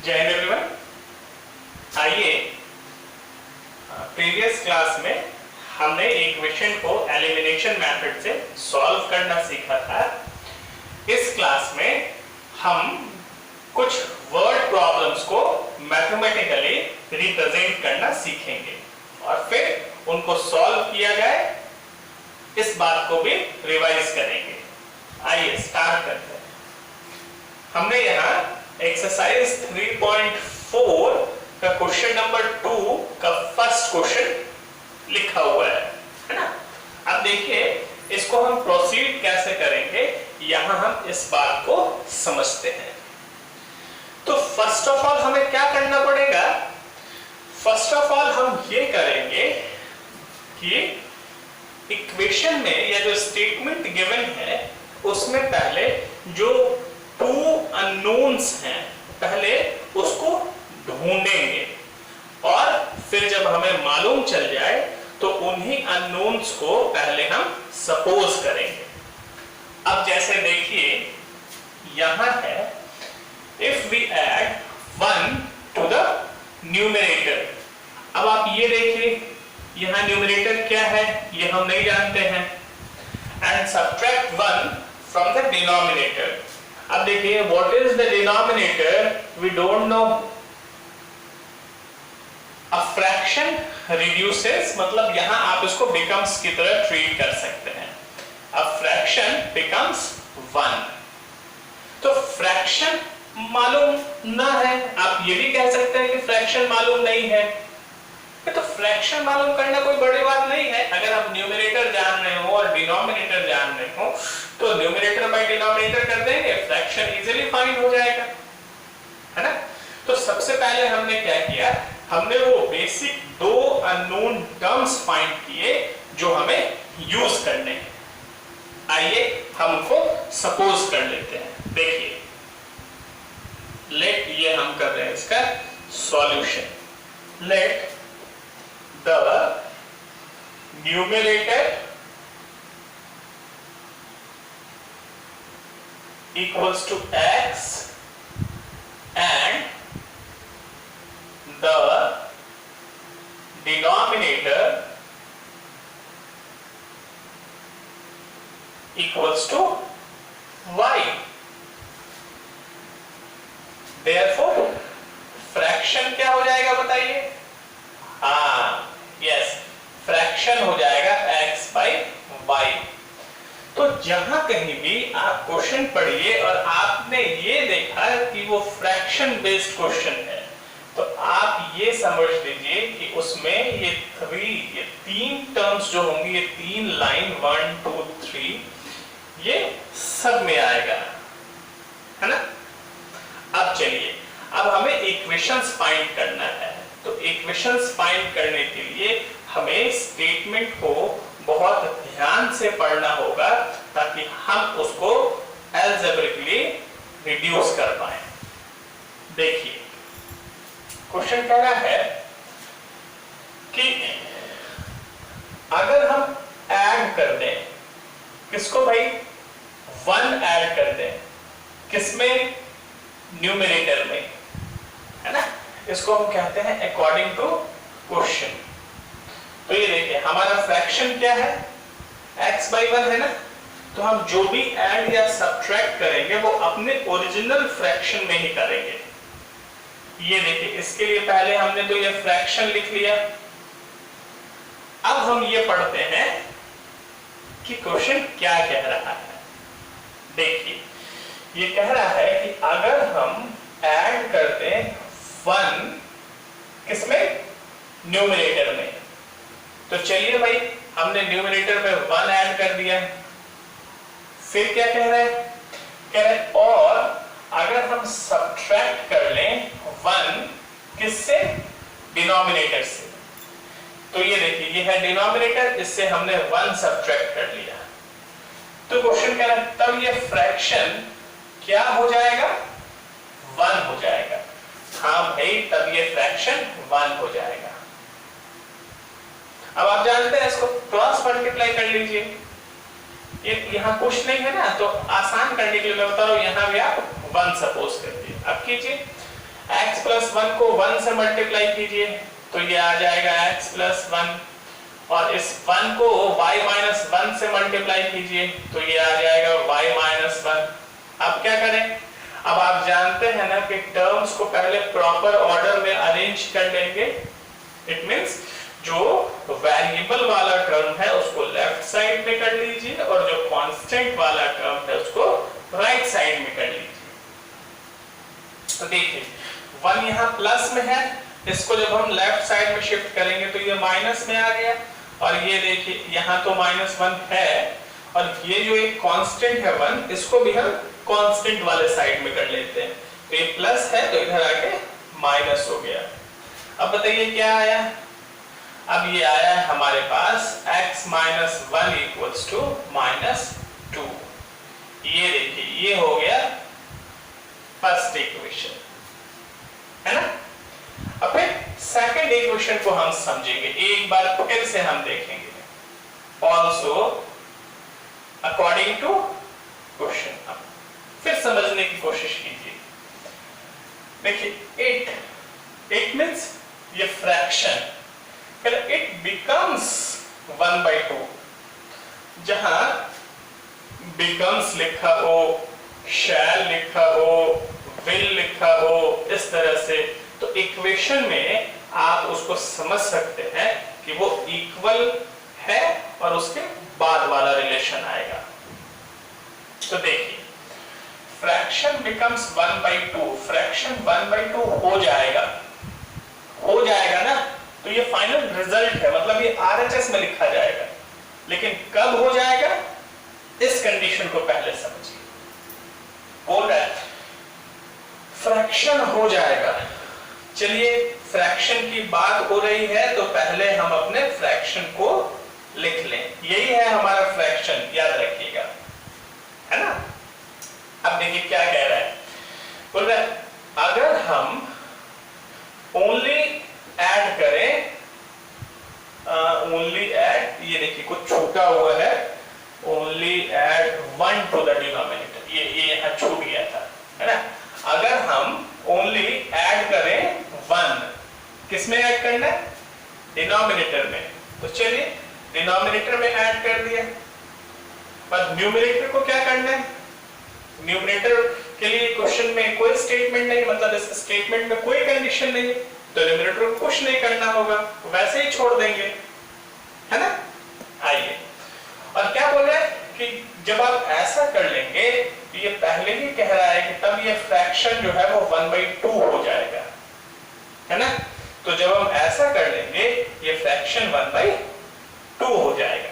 जय हिंद एवरीवन। आइए, previous class में हमने इक्वेशन को एलिमिनेशन मेथड से सॉल्व करना सीखा था। इस क्लास में हम कुछ वर्ड प्रॉब्लम्स को मैथमेटिकली रिप्रेजेंट करना सीखेंगे और फिर उनको सॉल्व किया जाए, इस बात को भी रिवाइज करेंगे। आइए स्टार्ट करते हैं। हमने यहाँ एक्सरसाइज 3.4 का क्वेश्चन नंबर 2 का फर्स्ट क्वेश्चन लिखा हुआ है ना। अब देखिए इसको हम प्रोसीड कैसे करेंगे, यहां हम इस बात को समझते हैं। तो फर्स्ट ऑफ ऑल हमें क्या करना पड़ेगा? फर्स्ट ऑफ ऑल हम ये करेंगे कि इक्वेशन में या जो स्टेटमेंट गिवन है उसमें पहले जो टू अननोन्स हैं पहले उसको ढूंढेंगे और फिर जब हमें मालूम चल जाए तो उन्हीं अननोन्स को पहले हम सपोज करेंगे। अब जैसे देखिए यहां है, if we add 1 to the numerator. अब आप ये देखिए यहां न्यूमरेटर क्या है ये हम नहीं जानते हैं, and subtract 1 from the denominator. अब देखिए what is the denominator, we don't know. A fraction reduces, मतलब यहां आप इसको बिकम्स की तरह ट्रीट कर सकते हैं। A fraction becomes 1। तो फ्रैक्शन मालूम ना है, आप ये भी कह सकते हैं कि फ्रैक्शन मालूम नहीं है। तो फ्रैक्शन मालूम करना कोई बड़ी बात नहीं है। अगर आप न्यूमरेटर जान रहे हो और डिनोमिनेटर जान रहे हो तो न्यूमरेटर बाय डिनोमिनेटर कर देंगे, फ्रैक्शन इजीली फाइंड हो जाएगा, है ना। तो सबसे पहले हमने क्या किया, हमने वो बेसिक दो अननोन टर्म्स फाइंड किए जो हमें यूज करने हैं। आइए हम उनको सपोज कर लेते हैं। देखिए लेट, ये हम कर रहे हैं इसका solution. Let the numerator equals to x and the denominator equals to y. Therefore fraction क्या हो जाएगा बताइए? हाँ, यस, फ्रैक्शन हो जाएगा x by y। तो जहां कहीं भी आप क्वेश्चन पढ़िए और आपने ये देखा कि वो फ्रैक्शन बेस्ड क्वेश्चन है तो आप ये समझ लीजिए कि उसमें ये तीन टर्म्स जो होंगी, ये तीन लाइन 1 2 3 ये सब में आएगा, है ना। अब चलिए, अब हमें इक्वेशंस फाइंड करना है। तो इक्वेशंस फाइंड करने के लिए हमें स्टेटमेंट को बहुत ध्यान से पढ़ना होगा ताकि हम उसको अलजेब्रिकली रिड्यूस कर पाए। देखिए क्वेश्चन कह रहा है कि अगर हम ऐड कर दें, किसको भाई? 1 ऐड कर दें, किसमें? न्यूमरेटर में, है ना। इसको हम कहते हैं अकॉर्डिंग टू क्वेश्चन। तो ये देखिए हमारा फ्रैक्शन क्या है? x by 1 है ना। तो हम जो भी ऐड या सब्ट्रैक्ट करेंगे वो अपने ओरिजिनल फ्रैक्शन में ही करेंगे। ये देखिए इसके लिए पहले हमने तो ये फ्रैक्शन लिख लिया। अब हम ये पढ़ते हैं कि क्वेश्चन क्या कह रहा है। देखिए ये कह रहा है कि अगर हम ऐड करते हैं 1 किसमें? न्यूमरेटर में। तो चलिए भाई हमने न्यूमरेटर में 1 ऐड कर दिया। फिर क्या कह रहा है? कह रहा है और अगर हम सब्ट्रैक्ट कर लें 1 किससे? डिनोमिनेटर से। तो ये देखिए ये है डिनोमिनेटर, इससे हमने 1 सब्ट्रैक्ट कर लिया। तो क्वेश्चन कह रहा है तब ये फ्रैक्शन क्या हो जाएगा? 1 हो जाएगा। हाँ भाई तब ये फ्रैक्शन 1 हो जाएगा। अब आप जानते हैं इसको क्रॉस मल्टीप्लाई कर लीजिए। ये यहाँ कुछ नहीं है ना, तो आसान करने के लिए मैं बता रहा हूं, यहाँ भी आप 1 सपोज कर दिए। अब कीजिए x प्लस 1 को 1 से मल्टीप्लाई कीजिए तो ये आ जाएगा x प्लस 1, और इस 1 को y माइनस 1 से मल्टीप्लाई कीजिए तो ये आ जाएगा y माइनस 1। अब क्या करें, अब आप जानते हैं ना कि टर्म्स को पहले प्रॉपर ऑर्डर में अरेंज कर लेंगे। इट मींस जो वेरिएबल वाला टर्म है उसको लेफ्ट साइड में कर लीजिए और जो कांस्टेंट वाला टर्म है उसको राइट साइड में कर लीजिए। तो देखिए 1 यहाँ प्लस में है, इसको जब हम लेफ्ट साइड में शिफ्ट करेंगे तो ये माइनस में आ गया, और ये देखिए यहाँ तो -1 है, और ये जो एक कांस्टेंट है 1, इसको भी हम कांस्टेंट वाले साइड में कर लेते हैं। तो ये प्लस है तो इधर आके माइनस हो गया। अब बताइए क्या आया, अब ये आया है हमारे पास x माइनस 1 इक्वल्स टू -2। ये देखिए ये हो गया फर्स्ट इक्वेशन, है ना। अब फिर सेकंड इक्वेशन को हम समझेंगे, एक बार फिर से हम देखेंगे ऑल्सो अकॉर्डिंग टू क्वेश्चन। फिर समझने की कोशिश कीजिए। देखिए इट मींस ये फ्रैक्शन, फिर इट बिकम्स 1/2, जहां बिकम्स लिखा हो, शैल लिखा हो, विल लिखा हो, इस तरह से, तो इक्वेशन में आप उसको समझ सकते हैं कि वो इक्वल है और उसके बाद वाला रिलेशन आएगा। तो देखिए फ्रैक्शन बिकम्स 1/2, फ्रैक्शन 1/2 हो जाएगा ना, तो ये फाइनल रिजल्ट है, मतलब ये RHS में लिखा जाएगा। लेकिन कब हो जाएगा, इस कंडीशन को पहले समझिए। बोल रहा है फ्रैक्शन हो जाएगा। चलिए फ्रैक्शन की बात हो रही है तो पहले हम अपने फ्रैक्शन को लिख लें। यही है हमारा फ्रैक्शन, याद रखिएगा, है ना। अब देखिए क्या कह रहा है, बोल रहा है अगर हम ओनली ऐड करें, ओनली ऐड, ये देखिए कुछ छूटा हुआ है, only add 1 to the denominator, ये यहां छूट गया था, है ना। अगर हम ओनली ऐड करें 1, किसमें ऐड करना है, डिनोमिनेटर में, तो चलिए डिनोमिनेटर में ऐड कर दिया। पर न्यूमरेटर को क्या करना है, न्यूमरेटर के लिए क्वेश्चन में कोई स्टेटमेंट नहीं, मतलब इस स्टेटमेंट में कोई कंडीशन नहीं, तो न्यूमरेटर को कुछ नहीं करना होगा, वैसे ही छोड़ देंगे, है ना। आइए, और क्या बोल रहा है कि जब आप ऐसा कर लेंगे तो ये पहले ही कह रहा है कि तब ये फ्रैक्शन जो है वो 1/2 हो जाएगा, है ना। तो जब हम ऐसा कर लेंगे ये फ्रैक्शन 1/2 हो जाएगा।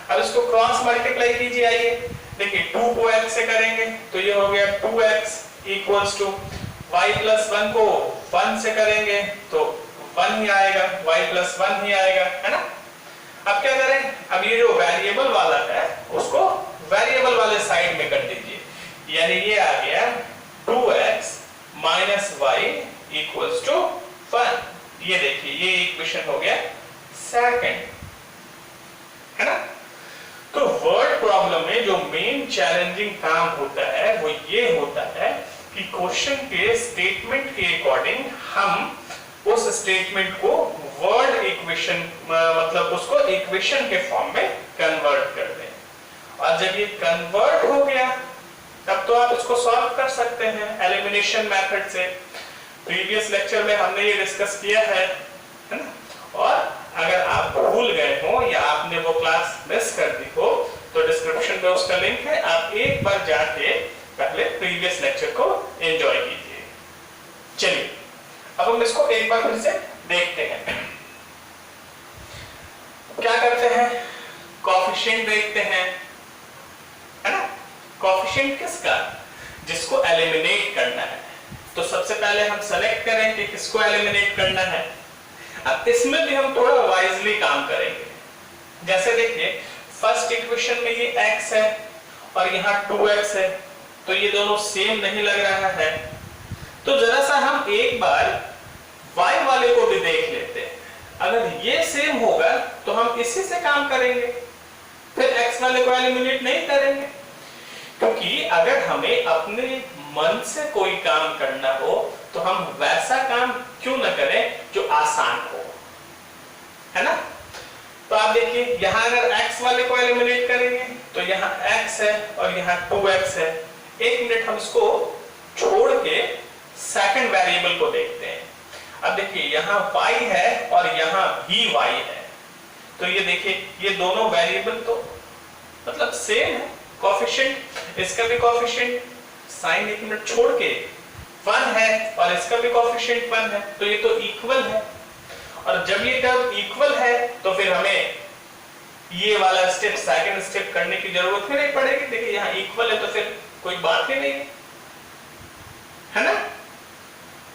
अब इसको क्रॉस मल्टीप्लाई कीजिए। आइए देखिए 2 को x से करेंगे तो ये हो गया 2x equals to y plus 1 को 1 से करेंगे तो 1 ही आएगा, y प्लस 1 ही आएगा, है ना। अब क्या करें, अब ये जो वेरिएबल वाला है उसको वेरिएबल वाले साइड में कर दीजिए, यानी ये आ गया 2x minus y equals to 1। ये देखिए ये इक्वेशन हो गया सेकंड, है ना। तो वर्ड प्रॉब्लम में जो मेन चैलेंजिंग काम होता है वो ये होता है कि क्वेश्चन के स्टेटमेंट के अकॉर्डिंग हम उस स्टेटमेंट को वर्ड इक्वेशन, मतलब उसको इक्वेशन के फॉर्म में कन्वर्ट कर दें। और जब ये कन्वर्ट हो गया तब तो आप इसको सॉल्व कर सकते हैं एलिमिनेशन मेथड से। प्रीवियस लेक्चर में हमने ये डिस्कस किया है ना। और अगर आप भूल गए हो या आपने वो क्लास मिस कर दी हो तो डिस्क्रिप्शन में उसका लिंक है, आप एक बार जाके पहले प्रीवियस लेक्चर को एंजॉय कीजिए। चलिए अब हम इसको एक बार फिर से देखते हैं। क्या करते हैं, कोएफिशिएंट देखते हैं, है ना। कोएफिशिएंट किसका, जिसको एलिमिनेट करना है। तो सबसे पहले हम सेलेक्ट करें कि किसको एलिमिनेट करना है। अब इसमें भी हम थोड़ा वाइजली काम करेंगे। जैसे देखिए फर्स्ट इक्वेशन में ये x है और यहाँ 2x है, तो ये दोनों सेम नहीं लग रहा है। तो जरा सा हम एक बार y वाले को भी देख लेते हैं। अगर ये सेम होगा तो हम इसी से काम करेंगे, फिर x वाले को एलिमिनेट नहीं करेंगे। क्योंकि अगर हमें अपने मन से कोई काम करना हो तो हम वैसा काम क्यों ना करें जो आसान हो, है ना। तो आप देखिए यहां अगर x वाले को एलिमिनेट करेंगे तो यहाँ x है और यहाँ 2x है। एक मिनट हम इसको छोड़ के सेकंड वेरिएबल को देखते हैं। अब देखिए यहाँ y है और यहाँ भी y है, तो ये देखिए ये दोनों वेरिएबल तो मतलब सेम है, कोएफिशिएंट इसका भी कोएफिशिएंट साइन एक मिनट छोड़ के 1 है और इसका भी कोएफिशिएंट 1 है, तो ये तो इक्वल है। और जब ये टर्म इक्वल है तो फिर हमें ये वाला स्टेप सेकंड स्टेप करने की जरूरत ही नहीं पड़ेगी। देखिए यहाँ इक्वल है तो फिर कोई बात ही नहीं है ना।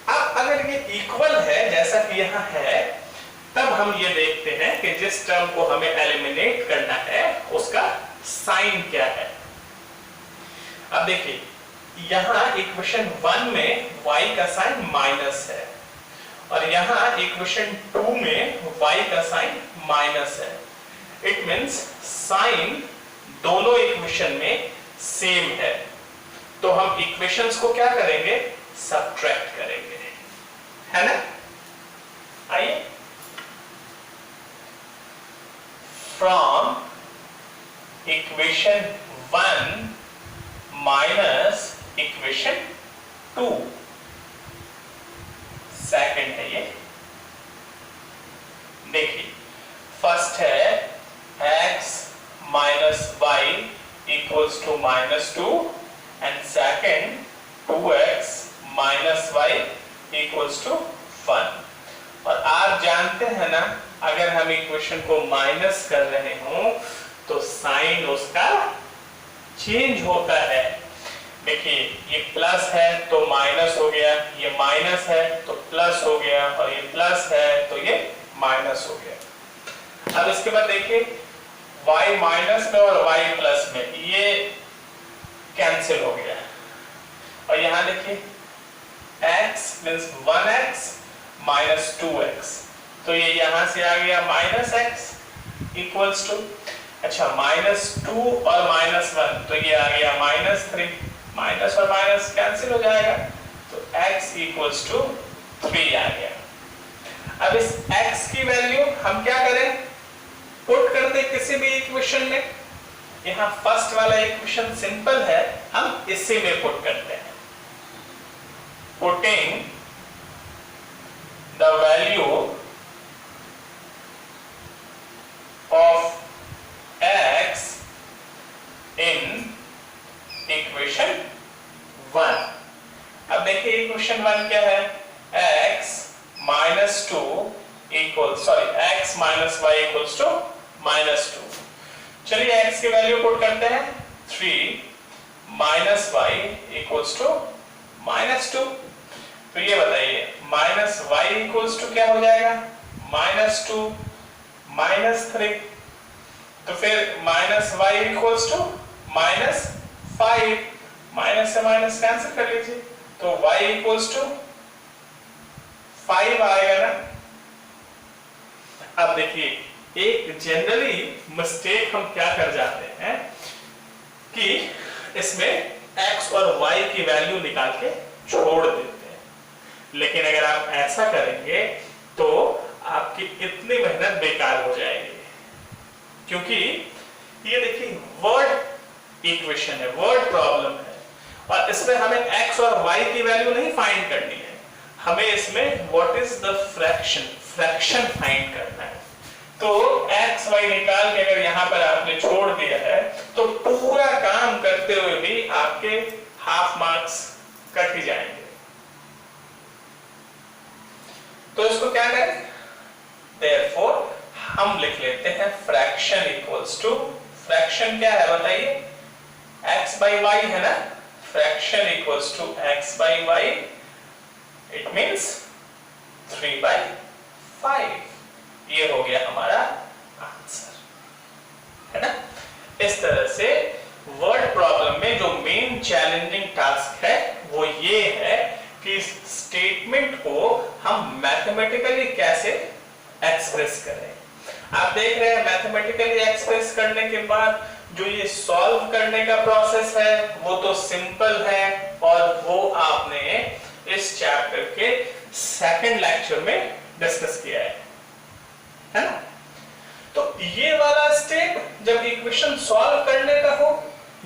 अब अगर ये इक्वल है जैसा कि यहाँ है, तब हम ये देखते हैं कि जिस टर्म को हमें एलिमिनेट करना है उसका साइन क्या है। अब देखिए यहाँ इक्वेशन 1 में y का साइन माइनस है और यहाँ इक्वेशन 2 में y का साइन माइनस है। इट मींस साइन दोनों इक्वेशन में सेम है, तो हम इक्वेशंस को क्या करेंगे, सब्ट्रैक्ट करेंगे, है ना। आइए, from equation 1 minus equation 2, second है ये। देखिए फर्स्ट है x minus y equals to -2 and second 2x minus y equals to 1। और आप जानते हैं ना, अगर हम इक्वेशन को माइनस कर रहे हो तो साइन उसका चेंज होता है। देखिए ये प्लस है तो माइनस हो गया, ये माइनस है तो प्लस हो गया और ये प्लस है तो ये माइनस हो गया। अब इसके बाद देखिए y माइनस में और y प्लस में ये कैंसिल हो गया और यहाँ देखिए x means 1x minus 2x, तो ये यहाँ से आ गया माइनस x इक्वल्स टू, अच्छा -2 और -1 तो ये आ गया -3, माइनस और माइनस कैंसिल हो जाएगा तो x इक्वल्स टू 3 आ गया। अब इस x की वैल्यू हम क्या करें, पुट कर दे किसी भी इक्वेशन में। यहाँ फर्स्ट वाला इक्वेशन सिंपल है, हम इसी में पुट करते हैं। Putting the value of x in equation 1। अब देखिए इक्वेशन 1 क्या है, x -2 x minus y equals to -2। चलिए x की वैल्यू पुट करते हैं, 3 minus y equals to -2। तो ये बताइए माइनस y equals to क्या हो जाएगा, -2 -3, तो फिर minus y equals to -5, minus से माइनस कैंसिल कर लीजिए तो y equals to 5 आएगा ना। अब देखिए एक जनरली मिस्टेक हम क्या कर जाते हैं कि इसमें x और y की वैल्यू निकाल के छोड़ देते हैं, लेकिन अगर आप ऐसा करेंगे तो आपकी इतनी मेहनत बेकार हो जाएगी, क्योंकि ये देखिए वर्ड इक्वेशन है, वर्ड प्रॉब्लम है और इसमें हमें x और y की वैल्यू नहीं फाइंड करनी है, हमें इसमें what is the fraction find करना है। तो x y निकाल के अगर यहाँ पर आपने छोड़ दिया है तो पूरा काम करते हुए भी आपके हाफ मार्क्स कट ही जाएंगे। तो इसको क्या करें, देयरफॉर हम लिख लेते हैं फ्रैक्शन इक्वल्स टू, फ्रैक्शन क्या है बताइए, x by y है ना, fraction equals to x by y, it means 3/5। ये हो गया हमारा आंसर, है ना। इस तरह से वर्ड प्रॉब्लम में जो मेन चैलेंजिंग टास्क है वो ये है कि स्टेटमेंट को हम मैथमेटिकली कैसे एक्सप्रेस करें। आप देख रहे हैं मैथमेटिकली एक्सप्रेस करने के बाद जो ये सॉल्व करने का प्रोसेस है वो तो सिंपल है और वो इस चैप्टर के सेकंड लेक्चर में डिस्कस किया है ना। तो ये वाला स्टेप जब इक्वेशन सॉल्व करने का हो,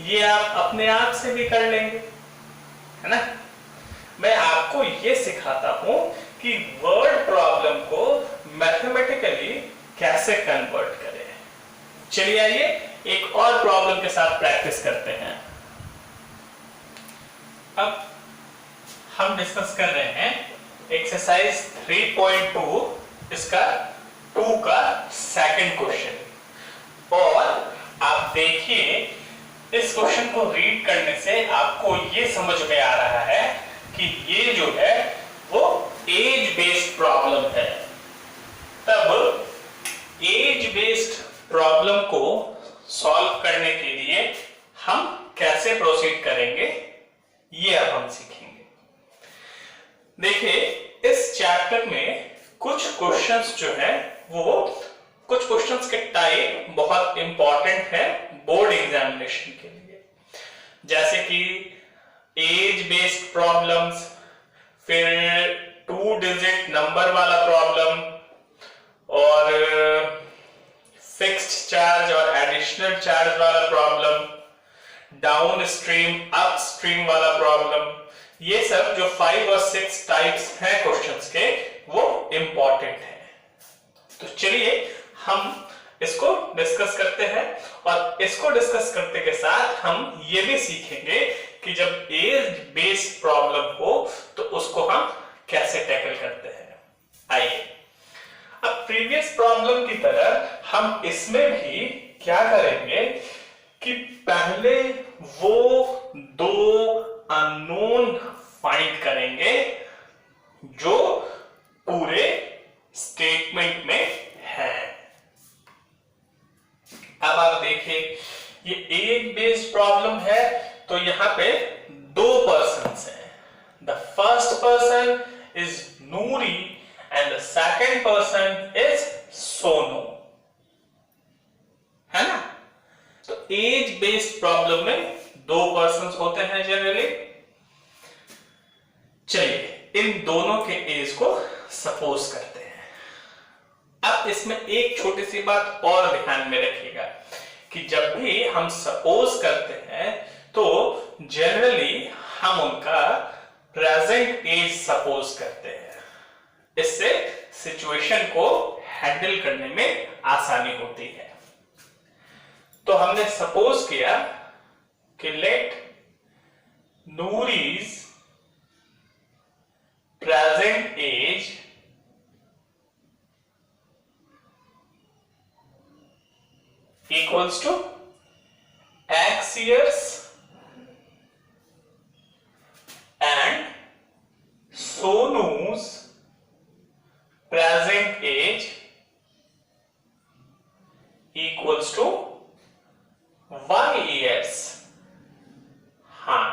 ये आप अपने आप से भी कर लेंगे, है ना। मैं आपको ये सिखाता हूं कि वर्ड प्रॉब्लम को मैथमेटिकली कैसे कन्वर्ट करें। चलिए आइए एक और प्रॉब्लम के साथ प्रैक्टिस करते हैं। अब हम डिस्कस कर रहे हैं एक्सरसाइज 3.2, इसका 2 का सेकंड क्वेश्चन। और आप देखिए इस क्वेश्चन को रीड करने से आपको ये समझ में आ रहा है कि ये जो है वो एज बेस्ड प्रॉब्लम है। तब एज बेस्ड प्रॉब्लम को सॉल्व करने के लिए हम कैसे प्रोसीड करेंगे ये अब हम सीखेंगे। देखिए इस चैप्टर में कुछ क्वेश्चंस जो है वो कुछ क्वेश्चंस के टाइप बहुत इंपॉर्टेंट है बोर्ड एग्जामिनेशन के लिए, जैसे कि एज बेस्ड प्रॉब्लम्स, फिर 2 डिजिट नंबर वाला प्रॉब्लम, और फिक्स्ड चार्ज और एडिशनल चार्ज वाला problem, down stream up stream वाला प्रॉब्लम। ये सब जो 5 और 6 टाइप्स हैं क्वेश्चंस के वो इंपॉर्टेंट है। तो चलिए हम इसको डिस्कस करते हैं, और इसको डिस्कस करते के साथ हम ये भी सीखेंगे कि जब एज बेस्ड प्रॉब्लम हो तो उसको हम कैसे टैकल करते हैं। आइए अब प्रीवियस प्रॉब्लम की तरह हम इसमें भी क्या करेंगे कि पहले वो 2 अननोन फाइंड करेंगे जो पूरे स्टेटमेंट में है। अब आप देखिए ये एज बेस्ड प्रॉब्लम है, तो यहां पे 2 पर्सन्स हैं। The first person is Noori and the second person is Sonu, है ना। तो एज बेस्ड प्रॉब्लम में 2 पर्सन्स होते हैं जनरली। चलिए इन दोनों के एज को सपोज करते हैं। अब इसमें एक छोटी सी बात और ध्यान में रखिएगा कि जब भी हम सपोज करते हैं तो जनरली हम उनका प्रेजेंट एज सपोज करते हैं। इससे सिचुएशन को हैंडल करने में आसानी होती है। तो हमने सपोज किया कि let Noori's present age equals to x years and Sonu's present age equals to 1 years। हाँ,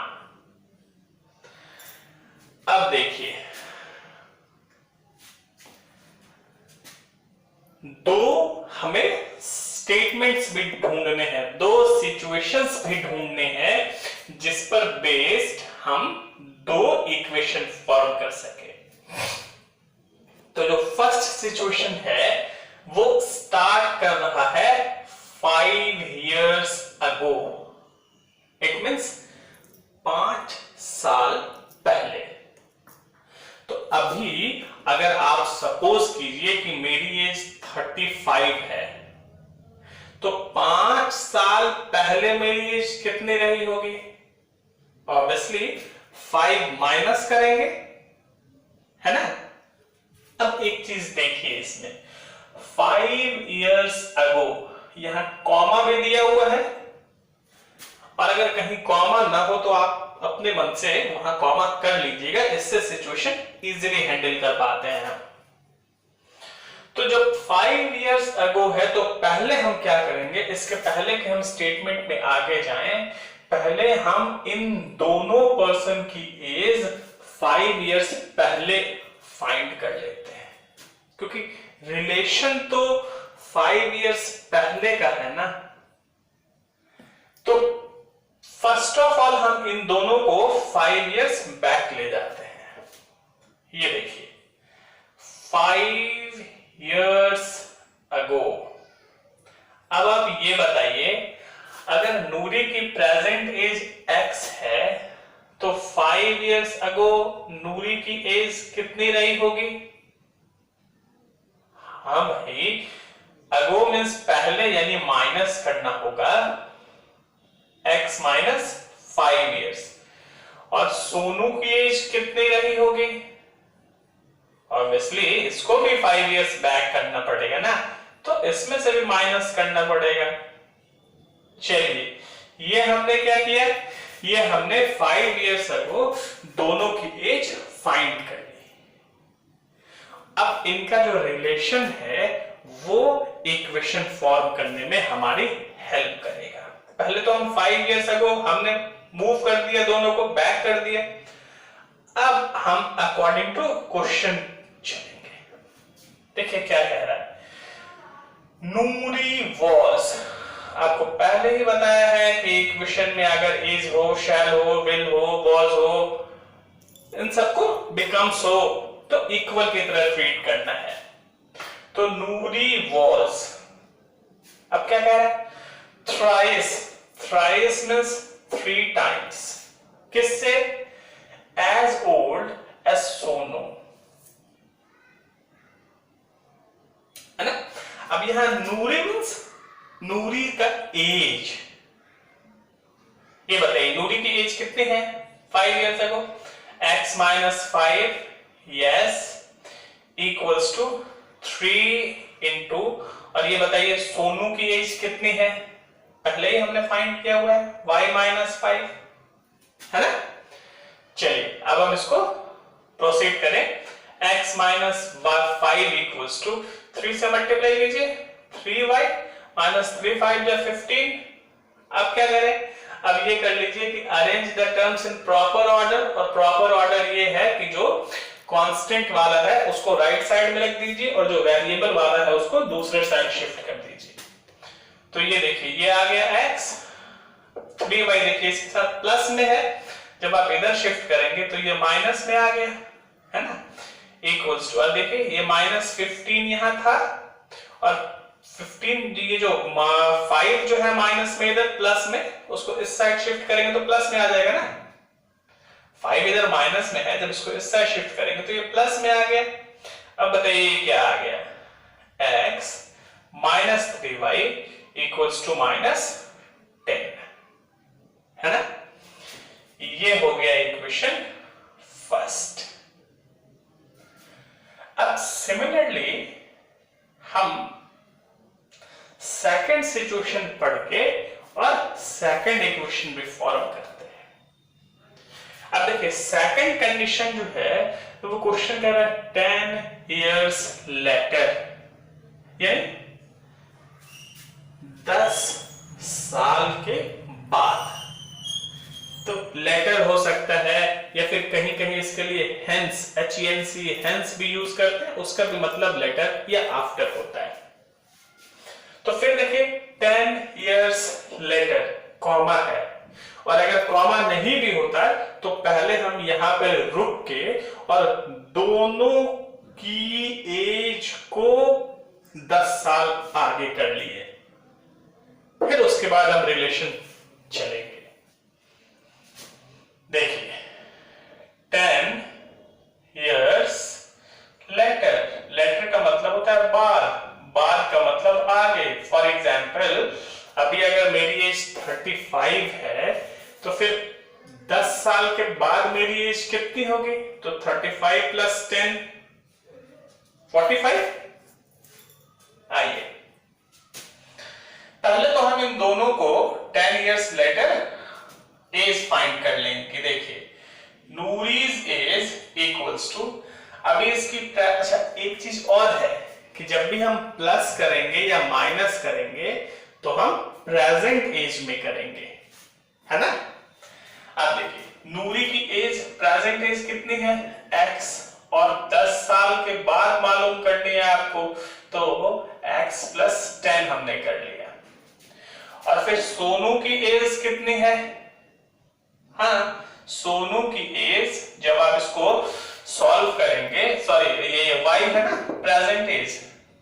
अब देखिए 2 हमें स्टेटमेंट्स भी ढूंढने हैं, 2 सिचुएशंस भी ढूंढने हैं जिस पर बेस्ड हम 2 इक्वेशन फॉर्म कर सके। तो जो फर्स्ट सिचुएशन है वो स्टार्ट कर रहा है 5 years ago, इट मींस 5 साल पहले। तो अभी अगर आप सपोज कीजिए कि मेरी एज 35 है, तो 5 साल पहले मेरी एज कितनी रही होगी? ऑब्वियसली 5 माइनस करेंगे, है ना। अब एक चीज देखिए इसमें 5 years ago, यहां कॉमा भी दिया हुआ है, और अगर कहीं कॉमा ना हो तो आप अपने मन से वहां कॉमा कर लीजिएगा, इससे सिचुएशन इजीली हैंडल कर पाते हैं हम। तो जब 5 years ago है तो पहले हम क्या करेंगे, इसके पहले कि हम स्टेटमेंट में आगे जाएं, पहले हम इन दोनों पर्सन की एज 5 years पहले फाइंड कर लेते हैं, क्योंकि रिलेशन तो 5 years पहले का है ना। तो फर्स्ट ऑफ ऑल हम इन दोनों को 5 years बैक ले जाते हैं। ये देखिए 5 years ago। अब आप ये बताइए, अगर नूरी की प्रेजेंट एज x है तो 5 years ago नूरी की एज कितनी रही होगी? हाँ भाई, अगो मीन्स पहले, यानी माइनस करना होगा x माइनस 5 years। और सोनू की एज कितनी रही होगी? ऑब्वियसली इसको भी 5 years बैक करना पड़ेगा ना, तो इसमें से भी माइनस करना पड़ेगा। चलिए, ये हमने क्या किया, ये हमने 5 years ago दोनों की एज फाइंड कर ली। अब इनका जो रिलेशन है वो इक्वेशन फॉर्म करने में हमारी हेल्प करेगा। पहले तो हम 5 years ago हमने मूव कर दिया, दोनों को बैक कर दिया। अब हम अकॉर्डिंग टू क्वेश्चन चलेंगे। देखिए क्या कह रहा है, नूरी वॉज, आपको पहले ही बताया है कि इक्वेशन में अगर इज हो, शैल हो, विल हो, वॉज हो, इन सबको बिकम्स हो तो इक्वल की तरह ट्रीट करना है। तो नूरी वॉज, अब क्या कह रहा है, थ्राइस, थ्राइस मींस 3 times, किससे? एज ओल्ड एज सोनू, है ना। अब यहां नूरी मींस नूरी का एज, ये बताइए नूरी की एज कितनी है 5 years ago? x minus 5 yes equals to 3 into, और ये बताइए सोनू की एज कितनी है? पहले ही हमने फाइंड किया हुआ है y minus 5, है ना। चलिए अब हम इसको प्रोसीड करें। x minus 5 equals to 3 से मल्टीप्लाई कीजिए, 3y minus 3 5 या 15। अब क्या करें, अब ये कर लीजिए कि arrange the terms in proper order, और प्रॉपर ऑर्डर ये है कि जो कांस्टेंट वाला है उसको राइट साइड में रख दीजिए और जो वेरिएबल वाला है उसको दूसरे साइड शिफ्ट कर दीजिए। तो ये देखिए ये आ गया x, 3y देखिए इसके साथ प्लस में है, जब आप इधर शिफ्ट करेंगे तो ये माइनस में आ गया, है ना, इक्वल्स टू, और देखिए ये माइनस 15 यहां था और 15, ये जो 5 जो है माइनस में, इधर प्लस में, उसको इस साइड शिफ्ट करेंगे तो प्लस में आ जाएगा ना। 5 इधर माइनस में है, जब इसको इस साइड शिफ्ट करेंगे तो ये प्लस में आ गया। अब बताइए क्या आ गया, x minus 3y equals to minus 10, है ना। ये हो गया इक्वेशन फर्स्ट। अब सिमिलरली हम सेकंड सिचुएशन पढ़ के और सेकंड इक्वेशन भी फॉर्म करते हैं। अब देखिए सेकंड कंडीशन जो है तो वो क्वेश्चन कह रहा है 10 years later, यानी 10 साल के बाद। तो लेटर हो सकता है या फिर कहीं कहीं इसके लिए हेंस, HENC हेंस भी यूज करते हैं, उसका भी मतलब लेटर या आफ्टर होता है। तो फिर देखिए 10 years later कॉमा है, और अगर कॉमा नहीं भी होता है तो पहले हम यहां पे रुक के और दोनों की एज को 10 साल आगे कर लिए, फिर उसके बाद हम रिलेशन चलेंगे। देखिए 10 years later, लेटर का मतलब होता है बाद, बाद का मतलब आगे। फॉर एग्जाम्पल अभी अगर मेरी एज 35 है तो फिर 10 साल के बाद मेरी एज कितनी होगी? तो 35 प्लस 10 45। आइए पहले तो हम इन दोनों को 10 years later एज फाइंड कर लेंगे कि देखिए नूरीज एज इक्वल्स टू, अभी इसकी अच्छा एक चीज और है कि जब भी हम प्लस करेंगे या माइनस करेंगे तो हम प्रेजेंट एज में करेंगे, है ना। अब देखिए नूरी की एज, प्रेजेंट एज कितनी है x, और 10 साल के बाद मालूम करनी है आपको, तो x प्लस 10 हमने कर लिया। और फिर सोनू की एज कितनी है? हाँ, सोनू की एज जब आप इसको सॉल्व करेंगे, सॉरी ये y है ना प्रेजेंट एज,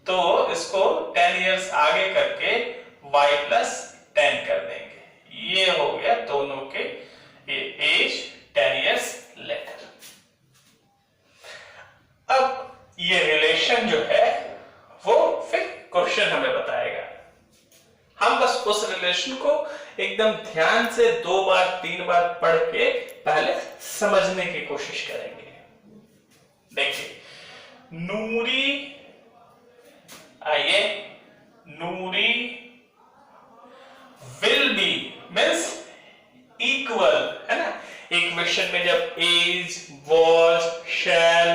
तो इसको 10 इयर्स आगे करके y प्लस 10 कर देंगे। ये हो गया दोनों के एज 10 इयर्स लेटर। अब ये रिलेशन जो है वो फिर क्वेश्चन हमें बताएगा। हम बस उस रिलेशन को एकदम ध्यान से 2 बार 3 बार पढ़ के पहले समझने की कोशिश करेंगे। देखिए, नूरी, आइए, Noori will be means equal, है ना। इक्वेशन में जब as, was, shall,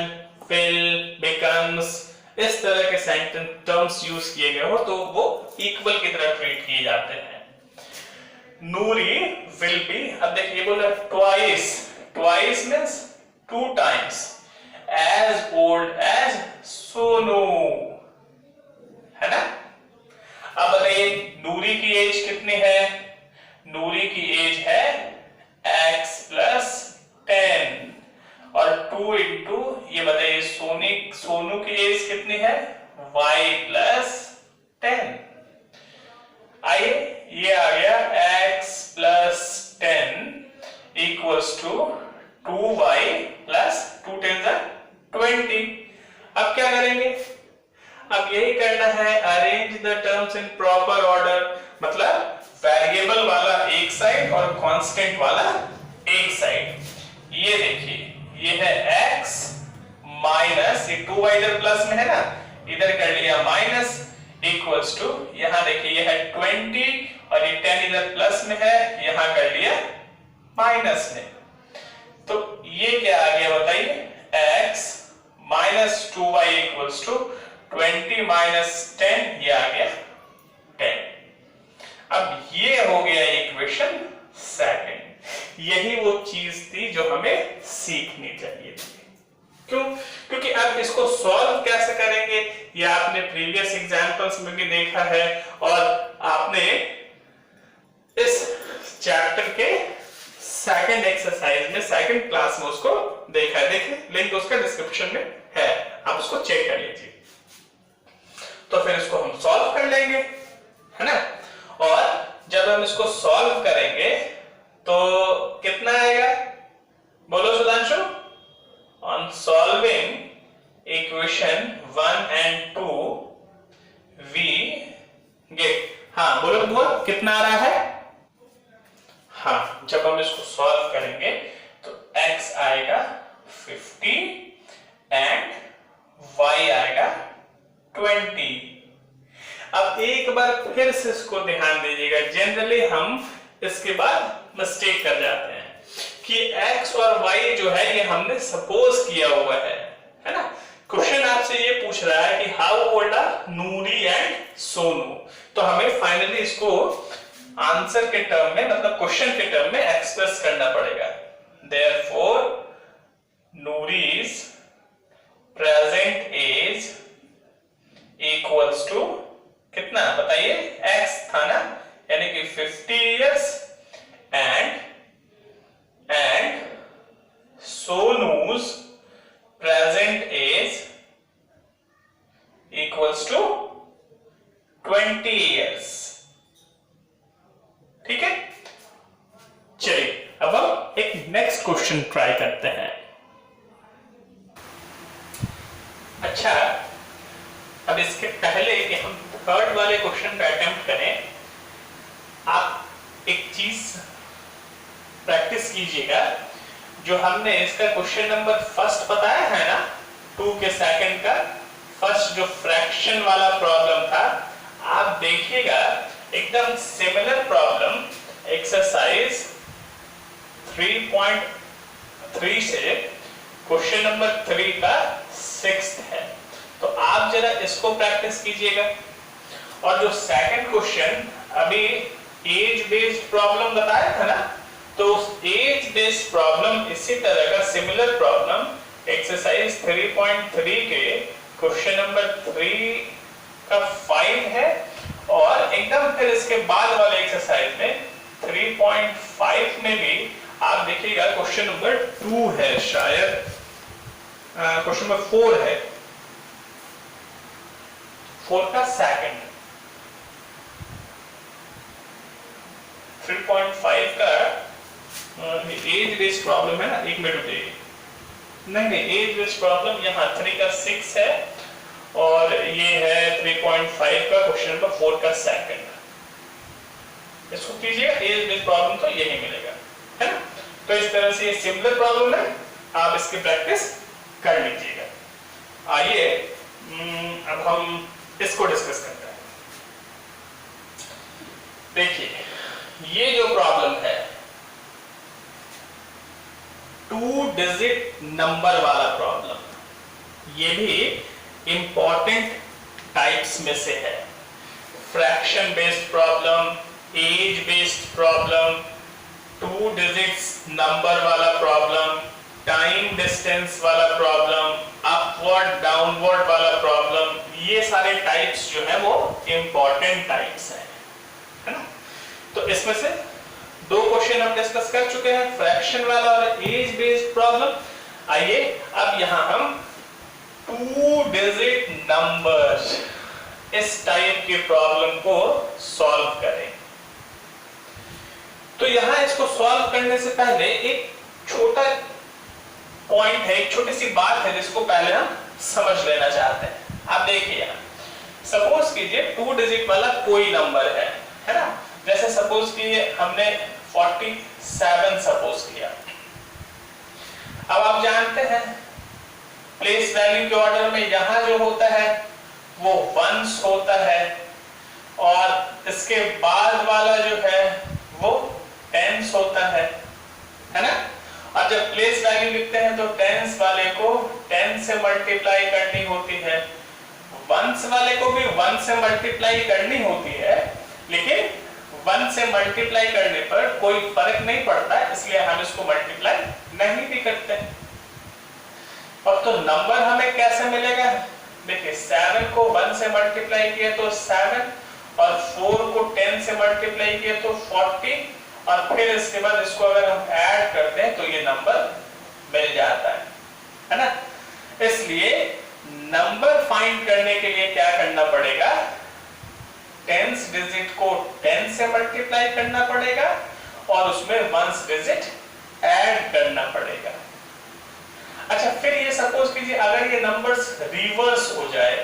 will, becomes इस तरह के सेंटेंस टर्म्स यूज किए गए हो तो वो इक्वल की तरह ट्रीट किए जाते हैं। नूरी विल बी, अब देखिए बोला twice, twice means 2 times as old as Sonu, है ना। अब बताइए नूरी की एज कितनी है? नूरी की एज है x प्लस 10 और 2 इंटू ये बताइए सोनू की एज कितनी है? y plus 10। आइए, ये आ गया x plus 10 equals to 2y plus 2 10 20। अब क्या करेंगे? अब यही करना है, arrange the terms in proper order, मतलब वेरिएबल वाला एक साइड और कांस्टेंट वाला एक साइड। ये देखिए, ये है x माइनस, ये 2y इधर प्लस में है ना, इधर कर लिया माइनस, इक्वल्स टू यहां देखिए ये है 20 और ये 10 इधर प्लस में है, यहां कर लिया माइनस में। तो ये क्या आ गया बताइए? x minus 2y equals to 20 minus 10, ये आ गया 10। अब ये हो गया इक्वेशन सेकंड। यही वो चीज थी जो हमें सीखनी चाहिए थी। क्यों? क्योंकि अब इसको सॉल्व कैसे करेंगे ये आपने प्रीवियस एग्जांपल्स में भी देखा है और आपने इस चैप्टर के सेकंड एक्सरसाइज में सेकंड क्लास में उसको देखा है। देखिए, लिंक उसका डिस्क्रिप्शन में है, आप उसको चेक कर लीजिए। तो फिर इसको हम सॉल्व कर लेंगे, है ना। और जब हम इसको सॉल्व करेंगे तो कितना आएगा? बोलो Sudhanshu. On solving equation 1 and 2 we get, हाँ बोलो बुआ, कितना आ रहा है? हाँ, जब हम इसको सॉल्व करेंगे तो x आएगा 50 एंड y आएगा 20। अब एक बार फिर से इसको ध्यान दीजिएगा, जनरली हम इसके बाद मिस्टेक कर जाते हैं कि x और y जो है ये हमने सपोज किया हुआ है ना। क्वेश्चन आपसे ये पूछ रहा है कि how old are Noori and Sonu, तो हमें फाइनली इसको आंसर के टर्म में, मतलब क्वेश्चन के टर्म में एक्सप्रेस करना पड़ेगा। Therefore Noori's present age equals to कितना बताइए? x था ना, यानी कि 50 years and Sonu's present age equals to 20 years. ठीक है, चलिए अब हम एक नेक्स्ट क्वेश्चन ट्राई करते हैं। अच्छा, अब इसके पहले कि हम थर्ड वाले क्वेश्चन का अटेम्प्ट करें, आप एक चीज प्रैक्टिस कीजिएगा। जो हमने इसका क्वेश्चन नंबर फर्स्ट बताया है ना, 2 के सेकंड का फर्स्ट जो फ्रैक्शन वाला प्रॉब्लम था, आप देखिएगा एकदम सिमिलर प्रॉब्लम एक्सरसाइज 3.3 से क्वेश्चन नंबर 3 का 6th है। तो आप जरा इसको प्रैक्टिस कीजिएगा। और जो सेकंड क्वेश्चन अभी एज बेस्ड प्रॉब्लम बताया था ना, तो उस एज बेस्ड प्रॉब्लम इसी तरह का सिमिलर प्रॉब्लम एक्सरसाइज 3.3 के क्वेश्चन नंबर 3 का 5 है। और एकदम फिर इसके बाद वाले एक्सरसाइज में 3.5 में भी आप देखिएगा क्वेश्चन नंबर 2 है शायद, क्वेश्चन नंबर 4 है, 4 का सेकंड 3.5 का एज बेस्ड प्रॉब्लम है ना, एक मिनट बताइए, नहीं एज बेस्ड प्रॉब्लम यहाँ 3 का 6 है और ये है 3.5 का क्वेश्चन नंबर 4 का सेकंड। इसको कीजिएगा, एज बेस्ड प्रॉब्लम तो यही मिलेगा, है ना। तो इस तरह से ये सिमिलर प्रॉब्लम है, आप इसकी प्रैक्टिस कर लीजिएगा। आइए अब हम इसको डिस्कस करते हैं। देखिए ये जो प्रॉब्लम है 2 डिजिट नंबर वाला प्रॉब्लम, ये भी इंपॉर्टेंट टाइप्स में से है। Fraction based problem, age based problem, 2 digits number वाला प्रॉब्लम, टाइम डिस्टेंस वाला प्रॉब्लम, अपवर्ड डाउनवर्ड वाला प्रॉब्लम, ये सारे टाइप्स जो है वो इंपॉर्टेंट टाइप्स हैं, है ना। तो इसमें से 2 क्वेश्चन हम डिस्कस कर चुके हैं, फ्रैक्शन वाला और एज बेस्ड प्रॉब्लम। आइए अब यहां हम 2 डिजिट नंबर्स इस टाइप के प्रॉब्लम को सॉल्व करें। तो यहां इसको सॉल्व करने से पहले एक छोटा पॉइंट है, एक छोटी सी बात है जिसको पहले हम समझ लेना चाहते हैं। आप देखिए यहां सपोज कीजिए 2 डिजिट वाला कोई नंबर है ना। जैसे सपोज कीजिए हमने 47 सपोज किया। अब आप जानते हैं प्लेस वैल्यू के ऑर्डर में यहां जो होता है वो वंस होता है और इसके बाद वाला जो है वो टेंस होता है ना। और जब प्लेस वैल्यू लिखते हैं तो टेंस वाले को 10 से मल्टीप्लाई करनी होती है, वंस वाले को भी 1 से मल्टीप्लाई करनी होती है, लेकिन 1 से मल्टीप्लाई करने पर कोई फर्क नहीं पड़ता, इसलिए हम इसको मल्टीप्लाई नहीं भी करते। अब तो नंबर हमें कैसे मिलेगा? देखिए 7 को 1 से मल्टीप्लाई किया तो 7 और 4 को 10 से मल्टीप्लाई किया तो 40 और फिर इसके बाद इसको अगर हम ऐड करते हैं तो ये नंबर मिल जाता है ना। इसलिए नंबर फाइंड करने के लिए क्या करना पड़ेगा? 10th डिजिट को 10 से मल्टीप्लाई करना पड़ेगा और उसमें 1st डिजिट ऐड करना पड़ेगा। अच्छा फिर ये सपोज कीजिए अगर ये नंबर्स रिवर्स हो जाए,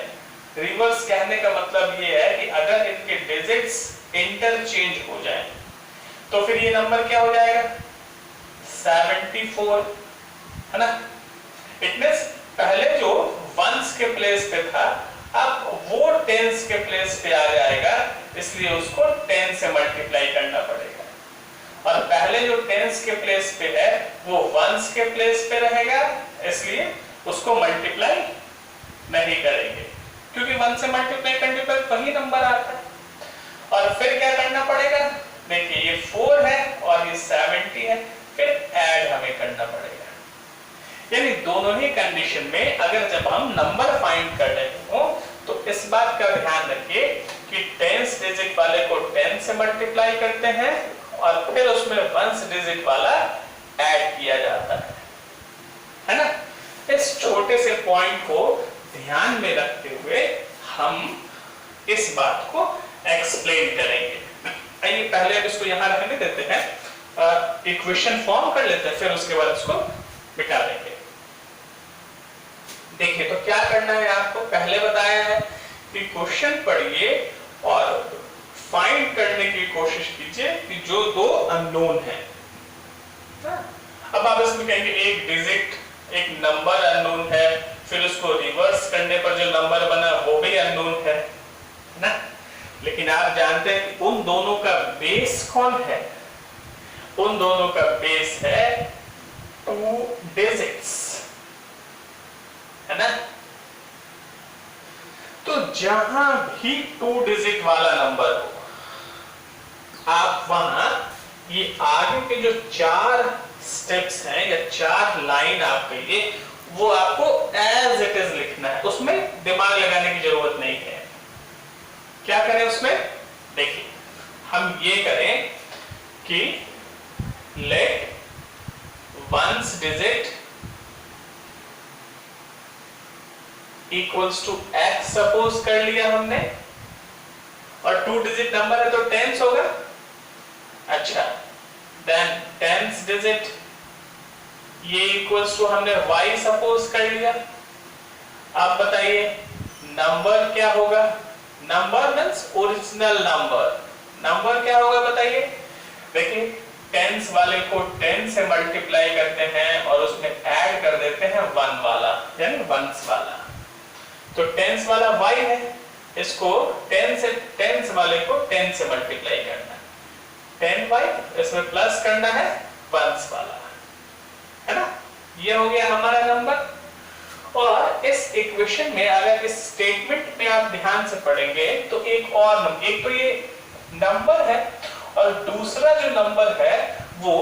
रिवर्स कहने का मतलब ये है कि अगर इनके डिजिट्स इंटरचेंज हो जाए तो फिर ये नंबर क्या हो जाएगा? 74, है ना। इट मींस पहले जो वंस के प्लेस पे था अब वो टेंस के प्लेस पे आ जाएगा, इसलिए उसको 10 से मल्टीप्लाई करना पड़ेगा। और पहले जो टेंस के प्लेस पे है वो वंस के प्लेस पे रहेगा, इसलिए उसको मल्टीप्लाई नहीं करेंगे, क्योंकि 1 से मल्टीप्लाई करने पर वही नंबर आता है। और फिर क्या करना पड़ेगा? देखिए ये 4 है और ये 70 है, फिर ऐड हमें करना पड़ेगा। यानी दोनों ही कंडीशन में अगर जब हम नंबर फाइंड कर रहे हो तो इस बात का ध्यान रखिए कि 10th डिजिट वाले को 10 से मल्टीप्लाई करते हैं और फिर उसमें 1st डिजिट वाला ऐड किया जाता है ना। इस छोटे से पॉइंट को ध्यान में रखते हुए हम इस बात को एक्सप्लेन करेंगे। आइए पहले अब इसको यहां रखने देते हैं, इक्वेशन फॉर्म कर लेते हैं, फिर उसके बाद इसको मिटा देंगे। देखिए तो क्या करना है आपको, पहले बताया है कि क्वेश्चन पढ़िए और फाइंड करने की कोशिश कीजिए कि जो 2 अननोन है। अब आप इसमें कहेंगे एक डिजिट, एक नंबर अननोन है, फिर उसको रिवर्स करने पर जो नंबर बना वो भी अननोन है ना। लेकिन आप जानते हैं कि उन दोनों का बेस कौन है? उन दोनों का बेस है 2 डिजिट्स, है ना। तो जहां भी 2 डिजिट वाला नंबर हो आप वहां ये आगे के जो 4 स्टेप्स हैं या 4 लाइन आप कहिए वो आपको एज इट इज लिखना है, उसमें दिमाग लगाने की जरूरत नहीं है। क्या करें उसमें? देखिए हम ये करें कि let 1st digit equals to x suppose कर लिया हमने, और 2 डिजिट नंबर है तो टेंस होगा। अच्छा, देन टेंस डिजिट, ये इक्वल्स टू हमने y सपोज कर लिया। अब बताइए नंबर क्या होगा? Number means original number. Number क्या होगा बताइए? देखिए टेंस वाले को 10 से मल्टीप्लाई करते हैं और उसमें ऐड कर देते हैं 1 वाला, यानी वंस वाला। तो टेंस वाला y है, इसको 10 वाले को 10 से मल्टीप्लाई करना है, 10y, इसमें प्लस करना है वंस वाला, है ना? ये हो गया हमारा नंबर। और इस इक्वेशन में अगर इस स्टेटमेंट में आप ध्यान से पढ़ेंगे तो एक और नंबर, एक तो ये नंबर है और दूसरा जो नंबर है वो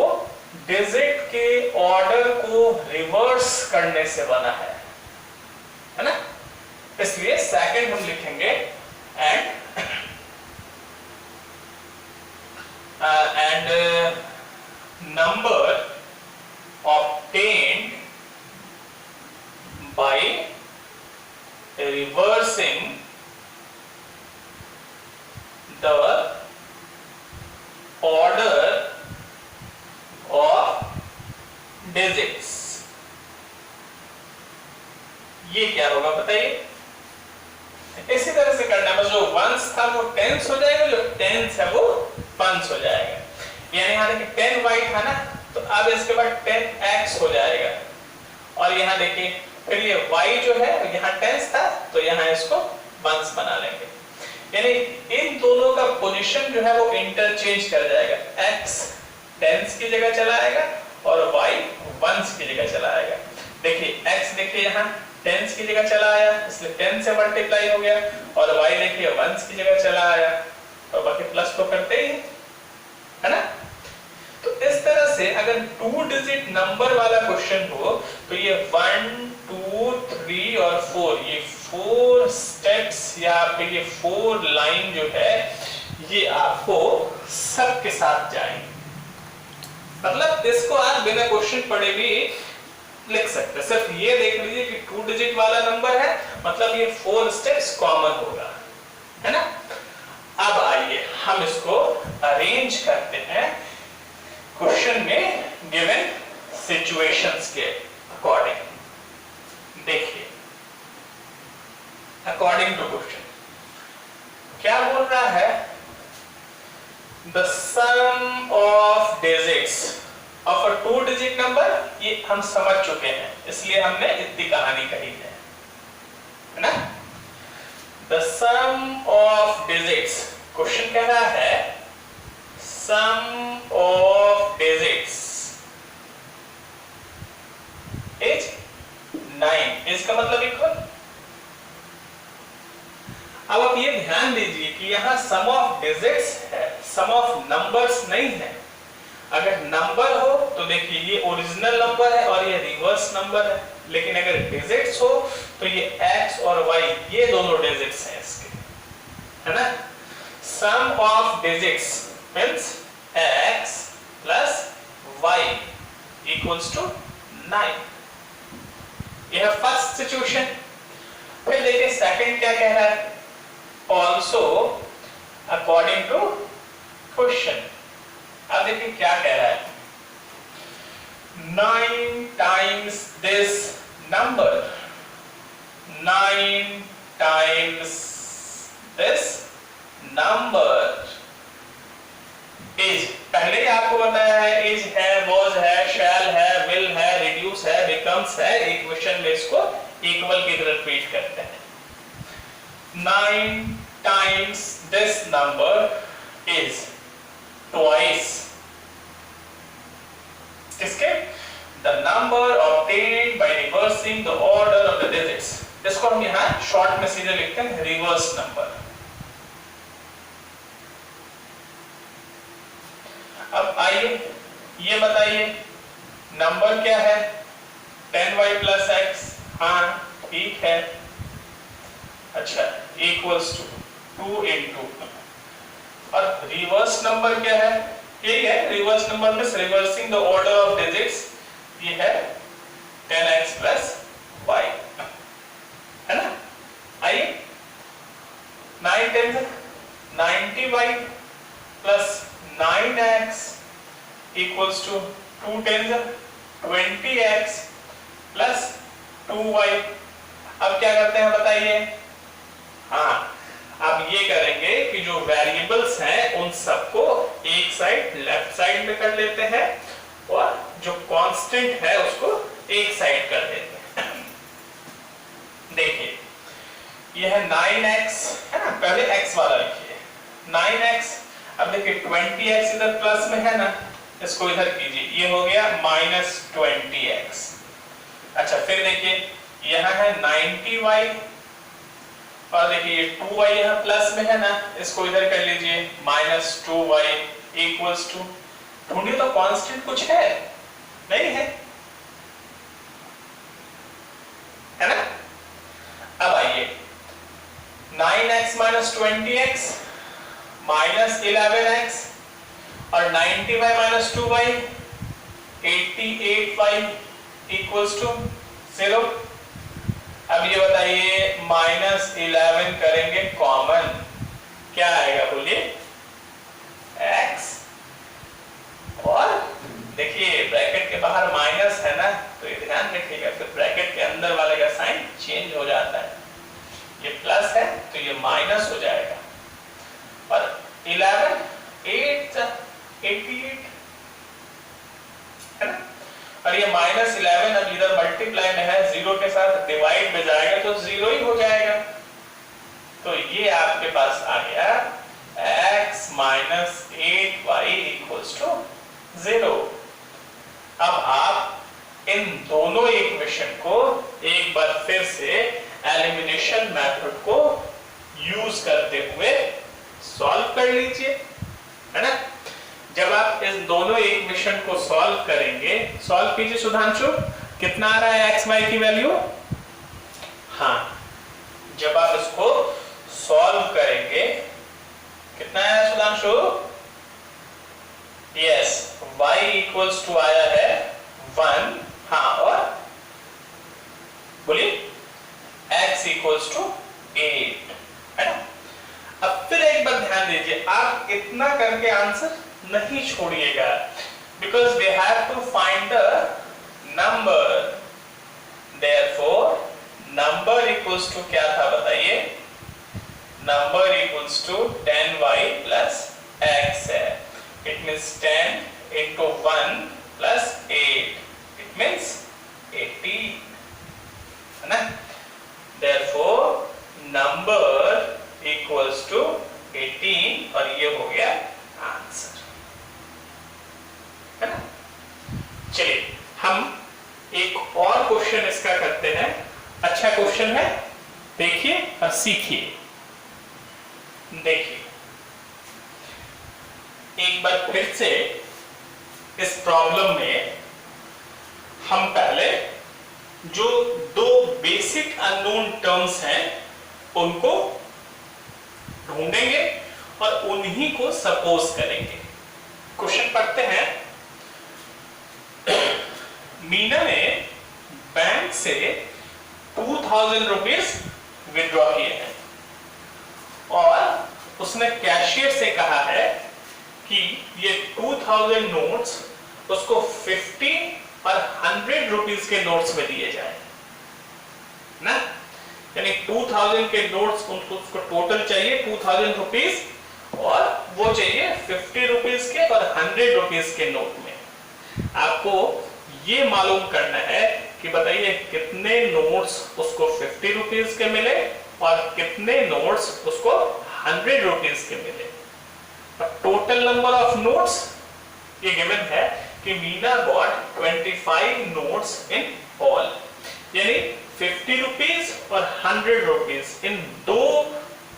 डिजिट के ऑर्डर को रिवर्स करने से बना है ना? इसलिए सेकंड हम लिखेंगे and number obtained by reversing the order of digits। ये क्या होगा बताइए? इसी तरह से करना है, जो वंस था वो टेंस हो जाएगा, जो टेंस है वो वंस हो जाएगा। यानी यहाँ देखिए 10y था ना, तो अब इसके बाद 10x हो जाएगा। और यहाँ देखिए फिर ये y जो है यहाँ टेंस था तो यहाँ इसको वंस बना लेंगे। यानी इन दोनों का पोजीशन जो है वो इंटरचेंज कर जाएगा, x टेंस की जगह चला आएगा और y वंस की जगह चला आएगा। देखिए x देखिए यहाँ टेंस की जगह चला आया, इसलिए 10 से मल्टीप्लाई हो गया, और y देखिए वंस की जगह चला आया, और बाकी प्लस तो करते ही है ना? तो इस तरह से अगर 2 डिजिट नंबर वाला क्वेश्चन हो तो ये 1 2 3 और 4, ये 4 स्टेप्स या फिर ये 4 लाइन जो है ये आपको सबके साथ जाएंगे। मतलब इसको आप बिना क्वेश्चन पढ़े भी लिख सकते हैं। सिर्फ ये देख लीजिए कि 2 डिजिट वाला नंबर है, मतलब ये 4 स्टेप्स कॉमन होगा, है ना? अब आइए हम इसको अरेंज करते हैं क्वेश्चन में गिवन सिचुएशंस के अकॉर्डिंग। देखिए अकॉर्डिंग टू क्वेश्चन क्या बोल रहा है? The sum of digits of a 2 digit number, ये हम समझ चुके हैं इसलिए हमने इतनी कहानी कही है ना? The sum of digits, question कह रहा है सम ऑफ डिजिट्स इज 9। इसका मतलब इक्वल। अब आप ये ध्यान दीजिए कि यहां सम ऑफ डिजिट्स है, सम ऑफ नंबर्स नहीं है। अगर नंबर हो तो देखिए ये ओरिजिनल नंबर है और ये रिवर्स नंबर है, लेकिन अगर डिजिट्स हो तो ये x और y ये दोनों डिजिट्स हैं इसके, है ना? Sum of digits means x plus y equals to 9। ये है फर्स्ट सिचुएशन। फिर देखिए सेकंड क्या कह रहा है? Also according to question. अब देखिए क्या कह रहा है? 9 times this number, 9 times this number is, पहले ही आपको बताया है इज है, वाज है, शैल है, विल है, रिड्यूस है, बिकम्स है। इक्वेशन में इसको इक्वल की तरह ट्रीट करते हैं। 9 times this number is twice इसके the number obtained by reversing the order of the digits। इसको हम यहाँ शॉर्ट में सीधे लिखते हैं रिवर्स नंबर। अब आइए ये बताइए नंबर क्या है? 10y plus x, हाँ ठीक है। अच्छा इक्वल्स टू 2 into, और रिवर्स नंबर क्या है? यही है रिवर्स नंबर में reversing the order of digits, ये है 10x plus y, है ना? 20y plus 9x equals to 2 10 20x plus 2y। अब क्या करते हैं बताइए? हाँ, अब ये करेंगे कि जो वेरिएबल्स हैं उन सबको एक साइड लेफ्ट साइड में कर लेते हैं और जो कांस्टेंट है उसको एक साइड कर देते हैं। देखिए यह है 9x है ना, पहले x वाला लिखिए 9x। अब देखिए 20x इधर प्लस में है ना, इसको इधर कीजिए, ये हो गया -20x। अच्छा फिर देखिए यहाँ है 90y और देखिए ये 2y यहाँ प्लस में है ना, इसको इधर कर लीजिए -2y इक्वल्स टू, ढूंढिए तो कांस्टेंट कुछ है नहीं है, है ना। अब आइए 9x - 20x -11x और 90y - 2y 88y equals to 0। अब ये बताइए -11 करेंगे कॉमन, क्या आएगा बोलिए? x। और देखिए ब्रैकेट के बाहर माइनस है ना, तो ये ध्यान रखिएगा, फिर ब्रैकेट के अंदर वाले का साइन चेंज हो जाता है, ये प्लस है तो ये माइनस हो जाएगा। और 11 8 88 है ना, और ये -11 अब इधर मल्टीप्लाई में है, 0 के साथ डिवाइड में जाएगा तो 0 ही हो जाएगा। तो ये आपके पास आ गया x - 8y = 0। अब आप इन दोनों इक्वेशन को एक बार फिर से एलिमिनेशन मेथड को यूज करते हुए सॉल्व कर लीजिए, है ना। जब आप इस दोनों इक्वेशन को सॉल्व करेंगे, सॉल्व कीजिए सुधांशु, कितना आ रहा है x y की वैल्यू? हाँ, जब आप इसको सॉल्व करेंगे कितना है सुधांशु? यस, y = आया है 1। हाँ, और बोलिए x = 8, है ना। अब फिर एक बार ध्यान दीजिए, आप इतना करके आंसर नहीं छोड़िएगा, because we have to find the number, therefore number equals to क्या था बताइए? number equals to 10y plus x है, it means 10 into 1 plus 8, it means 80, है ना। therefore number equals to 18 और ये हो गया आंसर, है ना। चलिए हम एक और क्वेश्चन इसका करते हैं, अच्छा क्वेश्चन है, देखिए और सीखिए। देखिए एक बार फिर से इस प्रॉब्लम में हम पहले जो दो बेसिक अननोन टर्म्स हैं उनको ढूंढेंगे और उन्हीं को सपोज करेंगे। क्वेश्चन पढ़ते हैं। मीना ने बैंक से 2000 रुपीज विड्रॉ किए हैं और उसने कैशियर से कहा है कि ये 2000 नोट्स उसको 50 और 100 रुपीज के नोट्स में दिए जाए ना, यानी 2000 के नोट्स उसको टोटल चाहिए 2000 रुपीज और वो चाहिए 50 रुपीज के और 100 रुपीज के नोट में। आपको ये मालूम करना है कि बताइए कितने नोट्स उसको 50 रुपीज के मिले और कितने नोट्स उसको 100 रुपीज के मिले। टोटल नंबर ऑफ नोट्स ये गिवन है कि Meena got 25 notes in all, यानी 50 रुपीज और 100 रुपीज इन दो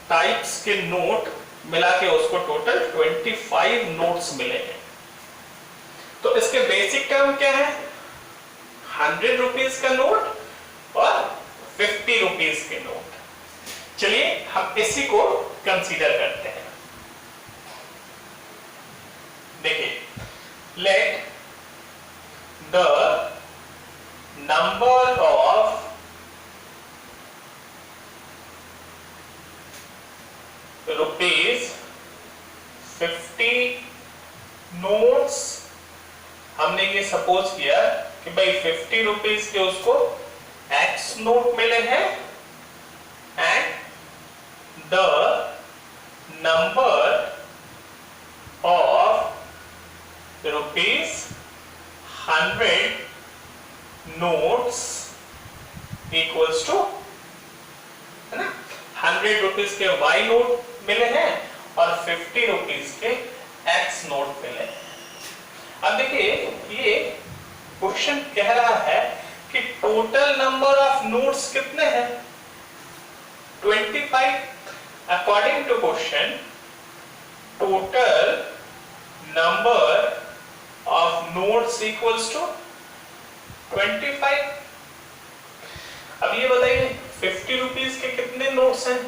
टाइप्स के नोट मिला के उसको टोटल 25 नोट्स मिले हैं। तो इसके बेसिक टर्म क्या है? 100 रुपीज का नोट और 50 रुपीज के नोट। चलिए हम इसी को कंसीडर करते हैं। देखिए, let the number of rupees notes, हमने ये सपोज किया कि भाई 50 रुपीज के उसको एक्स नोट मिले हैं and the number of rupees 100 notes equals to, है ना, 100 रुपीज के वाई नोट मिले हैं और 50 रुपीज के एक्स नोट मिले हैं। अब देखिए ये क्वेश्चन कह रहा है कि टोटल नंबर ऑफ नोट्स कितने हैं, 25। According to question total number of notes equals to 25। अब ये बताइए 50 रुपीज के कितने नोट्स हैं,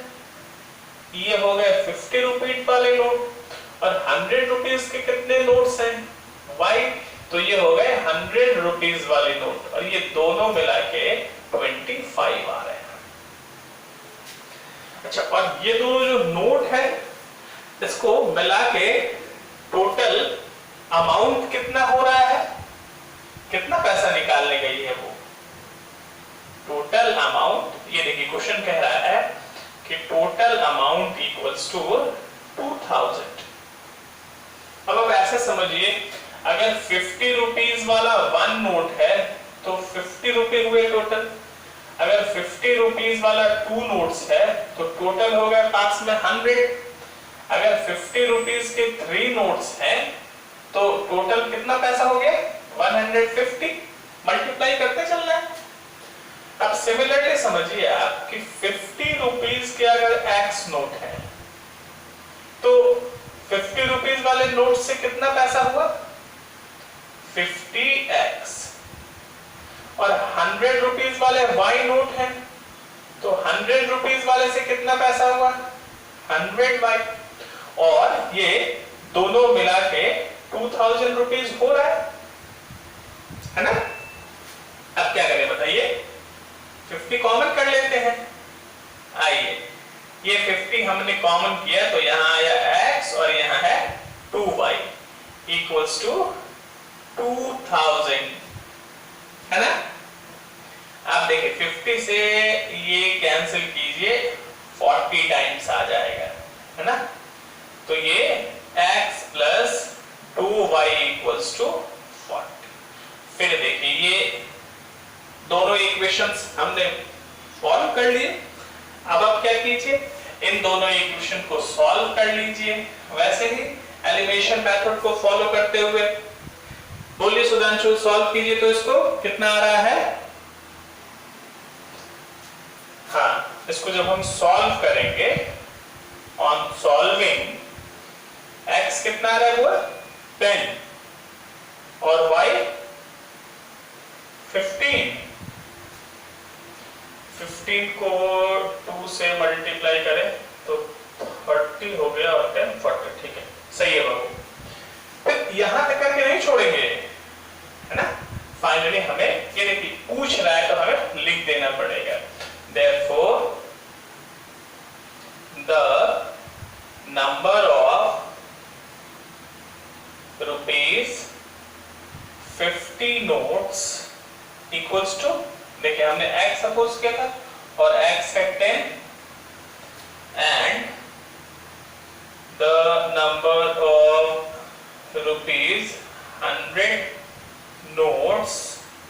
ये हो गए 50 रुपीज वाले नोट और 100 रुपीज के कितने नोट्स हैं वाई, तो ये हो गए 100 रुपीज वाले नोट और ये दोनों मिला के 25 आ रहे हैं। अच्छा, और ये दोनों जो नोट है इसको मिला के टोटल अमाउंट कितना हो रहा है, कितना पैसा निकालने गई है वो, टोटल अमाउंट, ये देखिए क्वेश्चन कह रहा है कि टोटल अमाउंट इक्वल्स टू 2000। अब आप ऐसे समझिए, अगर 50 रुपीज वाला वन नोट है तो 50 रुपए हुए टोटल, अगर 50 रुपीज वाला टू नोट्स है तो टोटल हो गया पास में 100, अगर 50 रुपीज के 3 नोट्स हैं तो टोटल कितना पैसा हो गया 150, मल्टीप्लाई करते चलना है। अब सिमिलरली समझिए आप कि 50 रुपीज के अगर एक्स नोट है तो 50 रुपीज वाले नोट से कितना पैसा हुआ 50x, और 100 रुपीज वाले वाई नोट है तो 100 रुपीज वाले से कितना पैसा हुआ 100y, और ये दोनों मिला के 2000 रुपीज हो रहा है ना। अब क्या करें बताइए, 50 कॉमन कर लेते हैं। आइए, ये 50 हमने कॉमन किया तो यहां आया x और यहां है 2y इक्वल्स टू 2000, है ना। आप देखिए 50 से ये कैंसिल कीजिए 40 टाइम्स आ जाएगा, है ना। तो ये x plus 2y equals to 40। फिर देखिए ये दोनों इक्वेशंस हमने सॉल्व कर लिए। अब आप क्या कीजिए, इन दोनों इक्वेशन को सॉल्व कर लीजिए, वैसे ही एलिमिनेशन मेथड को फॉलो करते हुए। बोलिए सुधांशु, सॉल्व कीजिए तो इसको कितना आ रहा है। हाँ, इसको जब हम सॉल्व करेंगे, ऑन सॉल्विंग x कितना आ रहा है वो 10 और y 15। 15 को 2 से मल्टीप्लाई करें तो 30 हो गया और 10 40, ठीक है, सही है बाबू। फिर यहां तक करके नहीं छोड़ेंगे, है ना। फाइनली हमें ये देखिए पूछ रहा है तो हमें लिख देना पड़ेगा। Therefore, the number of rupees 50 notes equals to, देखिए हमने x सपोज किया था और x है 10 and the number of rupees 100 notes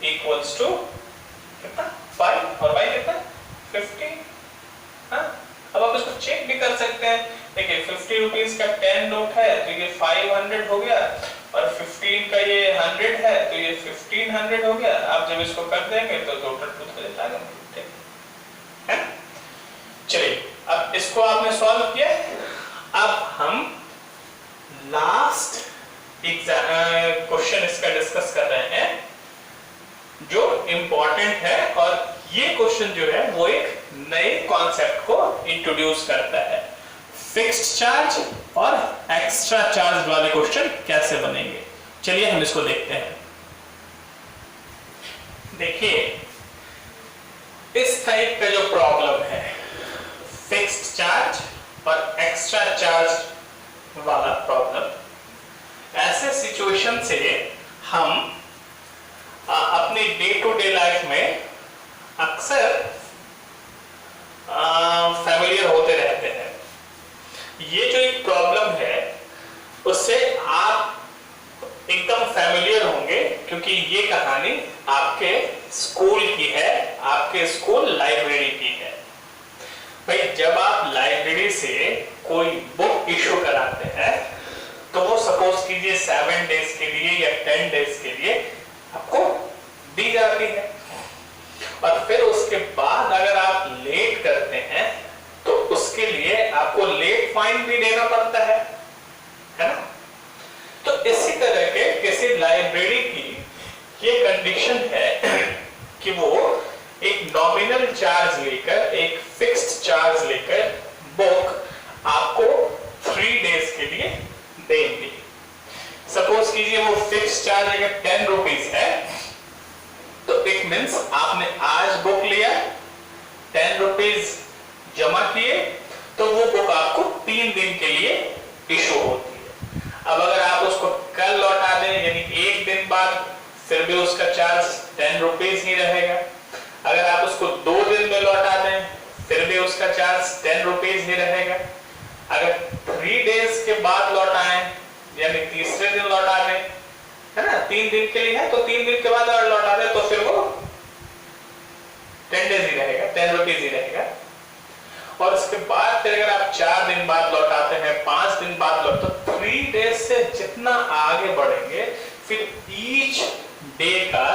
equals to कितना 5 और y कितना 50। हाँ, अब आप इसको चेक भी कर सकते हैं। देखिए 50 रुपीज का 10 नोट है तो ये 500 हो गया और 15 का ये 100 है तो ये 1500 हो गया। आप जब इसको कर देंगे तो टोटल 2000 आ गया, है। चलिए, अब इसको आपने सॉल्व किया। अब हम लास्ट क्वेश्चन इसका डिस्कस कर रहे हैं जो इंपॉर्टेंट है, और ये क्वेश्चन जो है वो एक नए कॉन्सेप्ट को इंट्रोड्यूस करता है। फिक्स्ड चार्ज और एक्स्ट्रा चार्ज वाले क्वेश्चन कैसे बनेंगे, चलिए हम इसको देखते हैं। देखिए इस टाइप का जो प्रॉब्लम है, फिक्स्ड चार्ज और एक्स्ट्रा चार्ज वाला प्रॉब्लम, ऐसे सिचुएशन से हम अपनी डे टू डे लाइफ में अक्सर फैमिलियर होते रहते हैं। ये जो एक प्रॉब्लम है उससे आप एकदम फैमिलियर होंगे, क्योंकि ये कहानी आपके स्कूल की है, आपके स्कूल लाइब्रेरी की है। भाई जब आप लाइब्रेरी से कोई बुक इशू कराते हैं तो वो सपोज कीजिए 7 डेज के लिए या 10 डेज के लिए आपको दी जाती है, और फिर उसके बाद अगर आप लेट करते हैं तो उसके लिए आपको लेट फाइन भी देना पड़ता है ना। तो इसी तरह के किसी लाइब्रेरी की ये कंडीशन है कि वो एक नॉमिनल चार्ज लेकर, एक फिक्स्ड चार्ज लेकर बुक आपको 3 डेज के लिए देंगे। सपोज कीजिए वो फिक्स्ड चार्ज अगर 10 रुपीज है तो इट मींस आपने आज बुक लिया, 10 रुपीज जमा किए, तो वो बुक आपको 3 दिन के लिए इशू होती है। अब अगर आप उसको कल लौटा दें, यानी एक दिन बाद, फिर भी उसका चार्ज 10 रुपीज ही रहेगा। अगर आप उसको 2 दिन में लौटा दें फिर भी उसका चार्ज 10 रुपीज ही रहेगा। अगर 3 डेज के बाद लौटाएं, यानी तीसरे दिन लौटा दें, है ना, 3 दिन के लिए है तो 3 दिन के बाद अगर लौटा दें तो फिर वो 10 डेज ही रहेगा, 10 रुपीज ही रहेगा। और उसके बाद फिर अगर आप 4 दिन बाद लौटाते हैं, 5 दिन बाद लौटाते, तो 3 डेज से जितना आगे बढ़ेंगे फिर ईच डे का,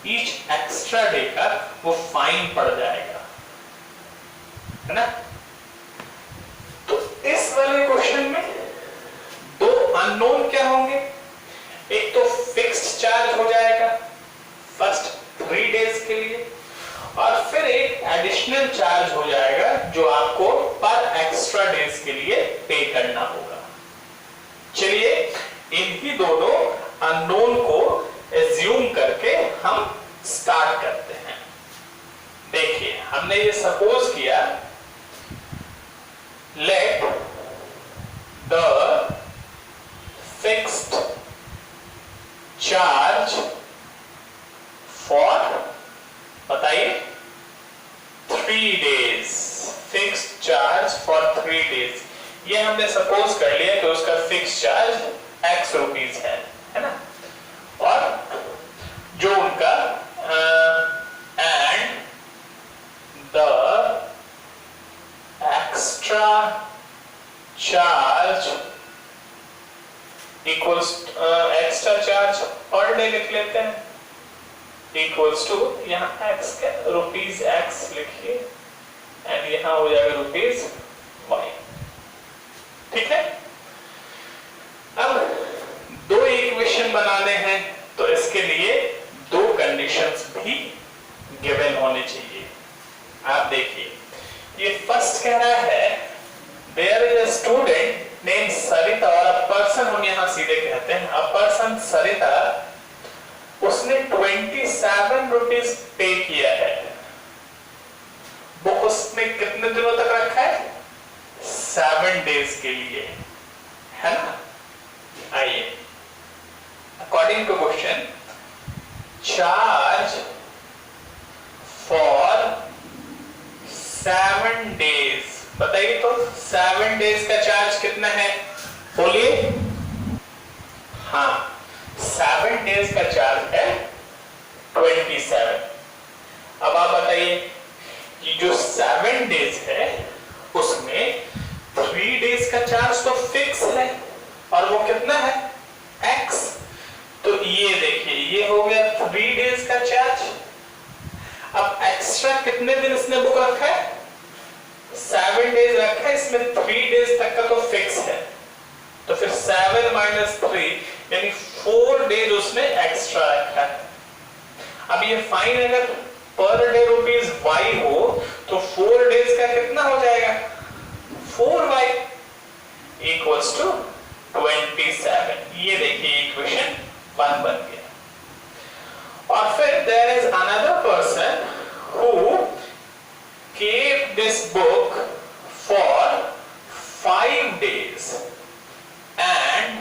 ईच एक्स्ट्रा डे का वो फाइन पड़ जाएगा, है ना। तो इस वाले क्वेश्चन में 2 अननोन क्या होंगे, एक तो फिक्स्ड चार्ज हो जाएगा फर्स्ट 3 डेज के लिए, और फिर एक एडिशनल चार्ज हो जाएगा जो आपको पर एक्स्ट्रा डेज के लिए पे करना होगा। चलिए इन्हीं दोनों अननोन को एज्यूम करके हम स्टार्ट करते हैं। देखिए हमने ये सपोज किया, let the fixed charge for, बताइए, 3 days, fixed charge for 3 days. ये हमने सपोज कर लिया कि उसका फिक्स चार्ज x रुपीज है ना, और जो उनका and the extra charge equals, extra charge per day लिख लेते हैं, इक्वल्स टू, यहाँ x का रुपीज x लिखिए एंड यहाँ हो जाएगा रुपीज y। ठीक है। अब 2 इक्वेशन बनाने हैं तो इसके लिए 2 कंडीशंस भी गिवन होने चाहिए। आप देखिए ये फर्स्ट कह रहा है there is a student name Sarita, और अ पर्सन हम यहाँ सीधे कहते हैं, अ पर्सन सरिता, उसने 27 रुपीज पे किया है। बुक उसने कितने दिनों तक रखा है, 7 डेज के लिए, है ना। आइए, according to question, charge for 7 days, बताइए तो 7 डेज का चार्ज कितना है, बोलिए। हाँ, 7 डेज का चार्ज है 27। अब आप बताइए कि जो 7 डेज है उसमें 3 डेज का चार्ज तो फिक्स है, और वो कितना है, x। तो ये देखिए ये हो गया 3 डेज का चार्ज। अब एक्स्ट्रा कितने दिन इसने बुक रखा है, 7 डेज रखा है, इसमें 3 डेज तक का तो फिक्स है, तो फिर 7 - 3 यानी 4 डेज उसने एक्स्ट्रा रखा है। अब ये फाइन अगर पर डे रुपीज y हो तो 4 डेज का कितना हो जाएगा, 4y इक्वल्स टू 27। ये देखिए इक्वेशन 1 बन गया। और फिर there is another person who kept this book for 5 days and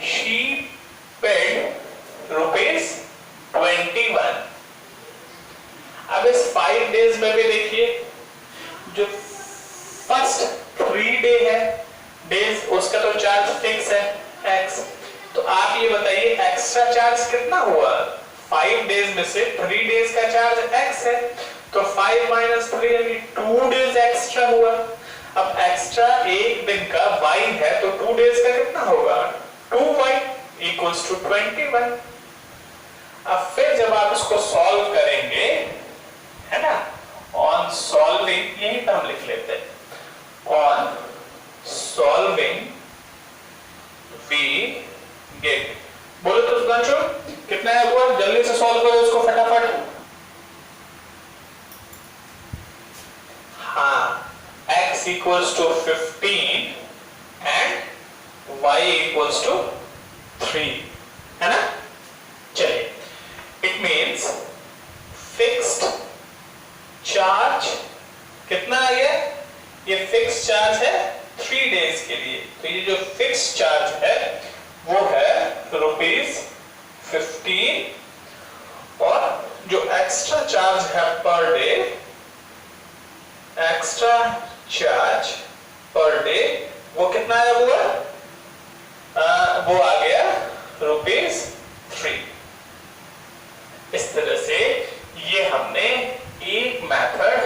she paid अब इस 5 डेज में भी देखिए जो फर्स्ट 3 डे है डेज उसका तो चार्ज फिक्स है x। तो आप ये बताइए एक्स्ट्रा चार्ज कितना हुआ? 5 डेज में से 3 डेज का चार्ज x है, तो 5 - 3 यानी 2 डेज एक्स्ट्रा हुआ। अब एक्स्ट्रा एक दिन का y है तो 2 डेज का कितना होगा? 2y = 21। अब फिर जब आप इसको सॉल्व करेंगे, है ना, ऑन सॉल्विंग, यही तो हम लिख लेते हैं, ऑन सॉल्विंग वी गेट, बोलो तो सुधांशु कितना है हुआ? जल्दी से सॉल्व करो इसको फटाफट। हाँ, x = 15 and y = 3, है ना? चलिए, इट मीन्स फिक्स्ड चार्ज कितना है? ये फिक्स्ड चार्ज है 3 डेज के लिए। तो ये जो फिक्स्ड चार्ज है वो है ₹15, और जो एक्स्ट्रा चार्ज है per day, extra charge per day वो कितना है? वो आ गया ₹3। इस तरह से ये हमने एक मेथड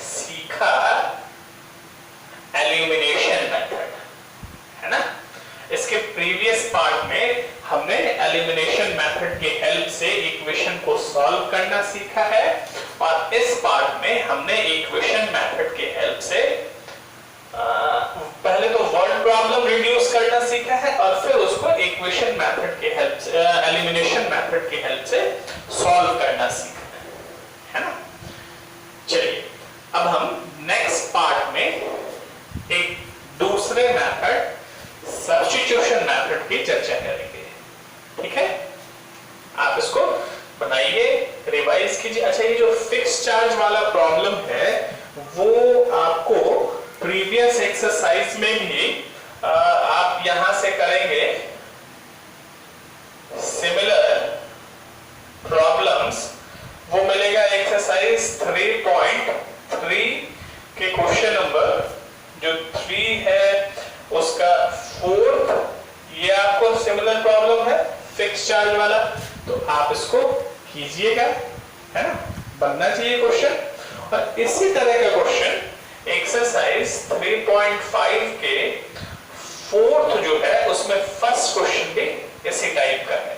सीखा, एलिमिनेशन मेथड, है ना। इसके प्रीवियस पार्ट में हमने एलिमिनेशन मेथड की हेल्प से इक्वेशन को सॉल्व करना सीखा है, और इस पार्ट में हमने इक्वेशन मेथड की हेल्प से पहले तो वर्ड प्रॉब्लम रिड्यूस करना सीखा है, और फिर उसको इक्वेशन मेथड की हेल्प से, एलिमिनेशन मेथड की हेल्प से सॉल्व करना सीखा है ना। चलिए, अब हम नेक्स्ट पार्ट में एक दूसरे मेथड, सब्स्टिट्यूशन मेथड की चर्चा करेंगे। ठीक है, आप इसको बनाइए, रिवाइज कीजिए। अच्छा, ये जो फिक्स चार्ज वाला प्रॉब्लम है वो आपको प्रीवियस एक्सरसाइज में भी आप यहां से करेंगे। सिमिलर प्रॉब्लम्स वो मिलेगा एक्सरसाइज 3.3 के क्वेश्चन नंबर जो 3 है उसका 4th, ये आपको सिमिलर प्रॉब्लम है फिक्स चार्ज वाला, तो आप इसको कीजिएगा, है ना, बनना चाहिए क्वेश्चन। और इसी तरह का क्वेश्चन एक्सरसाइज 3.5 के 4th जो है उसमें फर्स्ट क्वेश्चन भी इसी टाइप का है।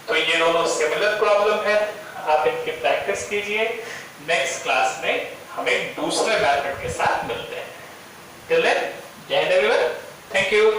तो ये दोनों सिमिलर प्रॉब्लम है, आप इनकी प्रैक्टिस कीजिए। नेक्स्ट क्लास में हम एक दूसरे मेथड के साथ मिलते हैं। टिल देन, जय हिंद एवरीवन, थैंक यू।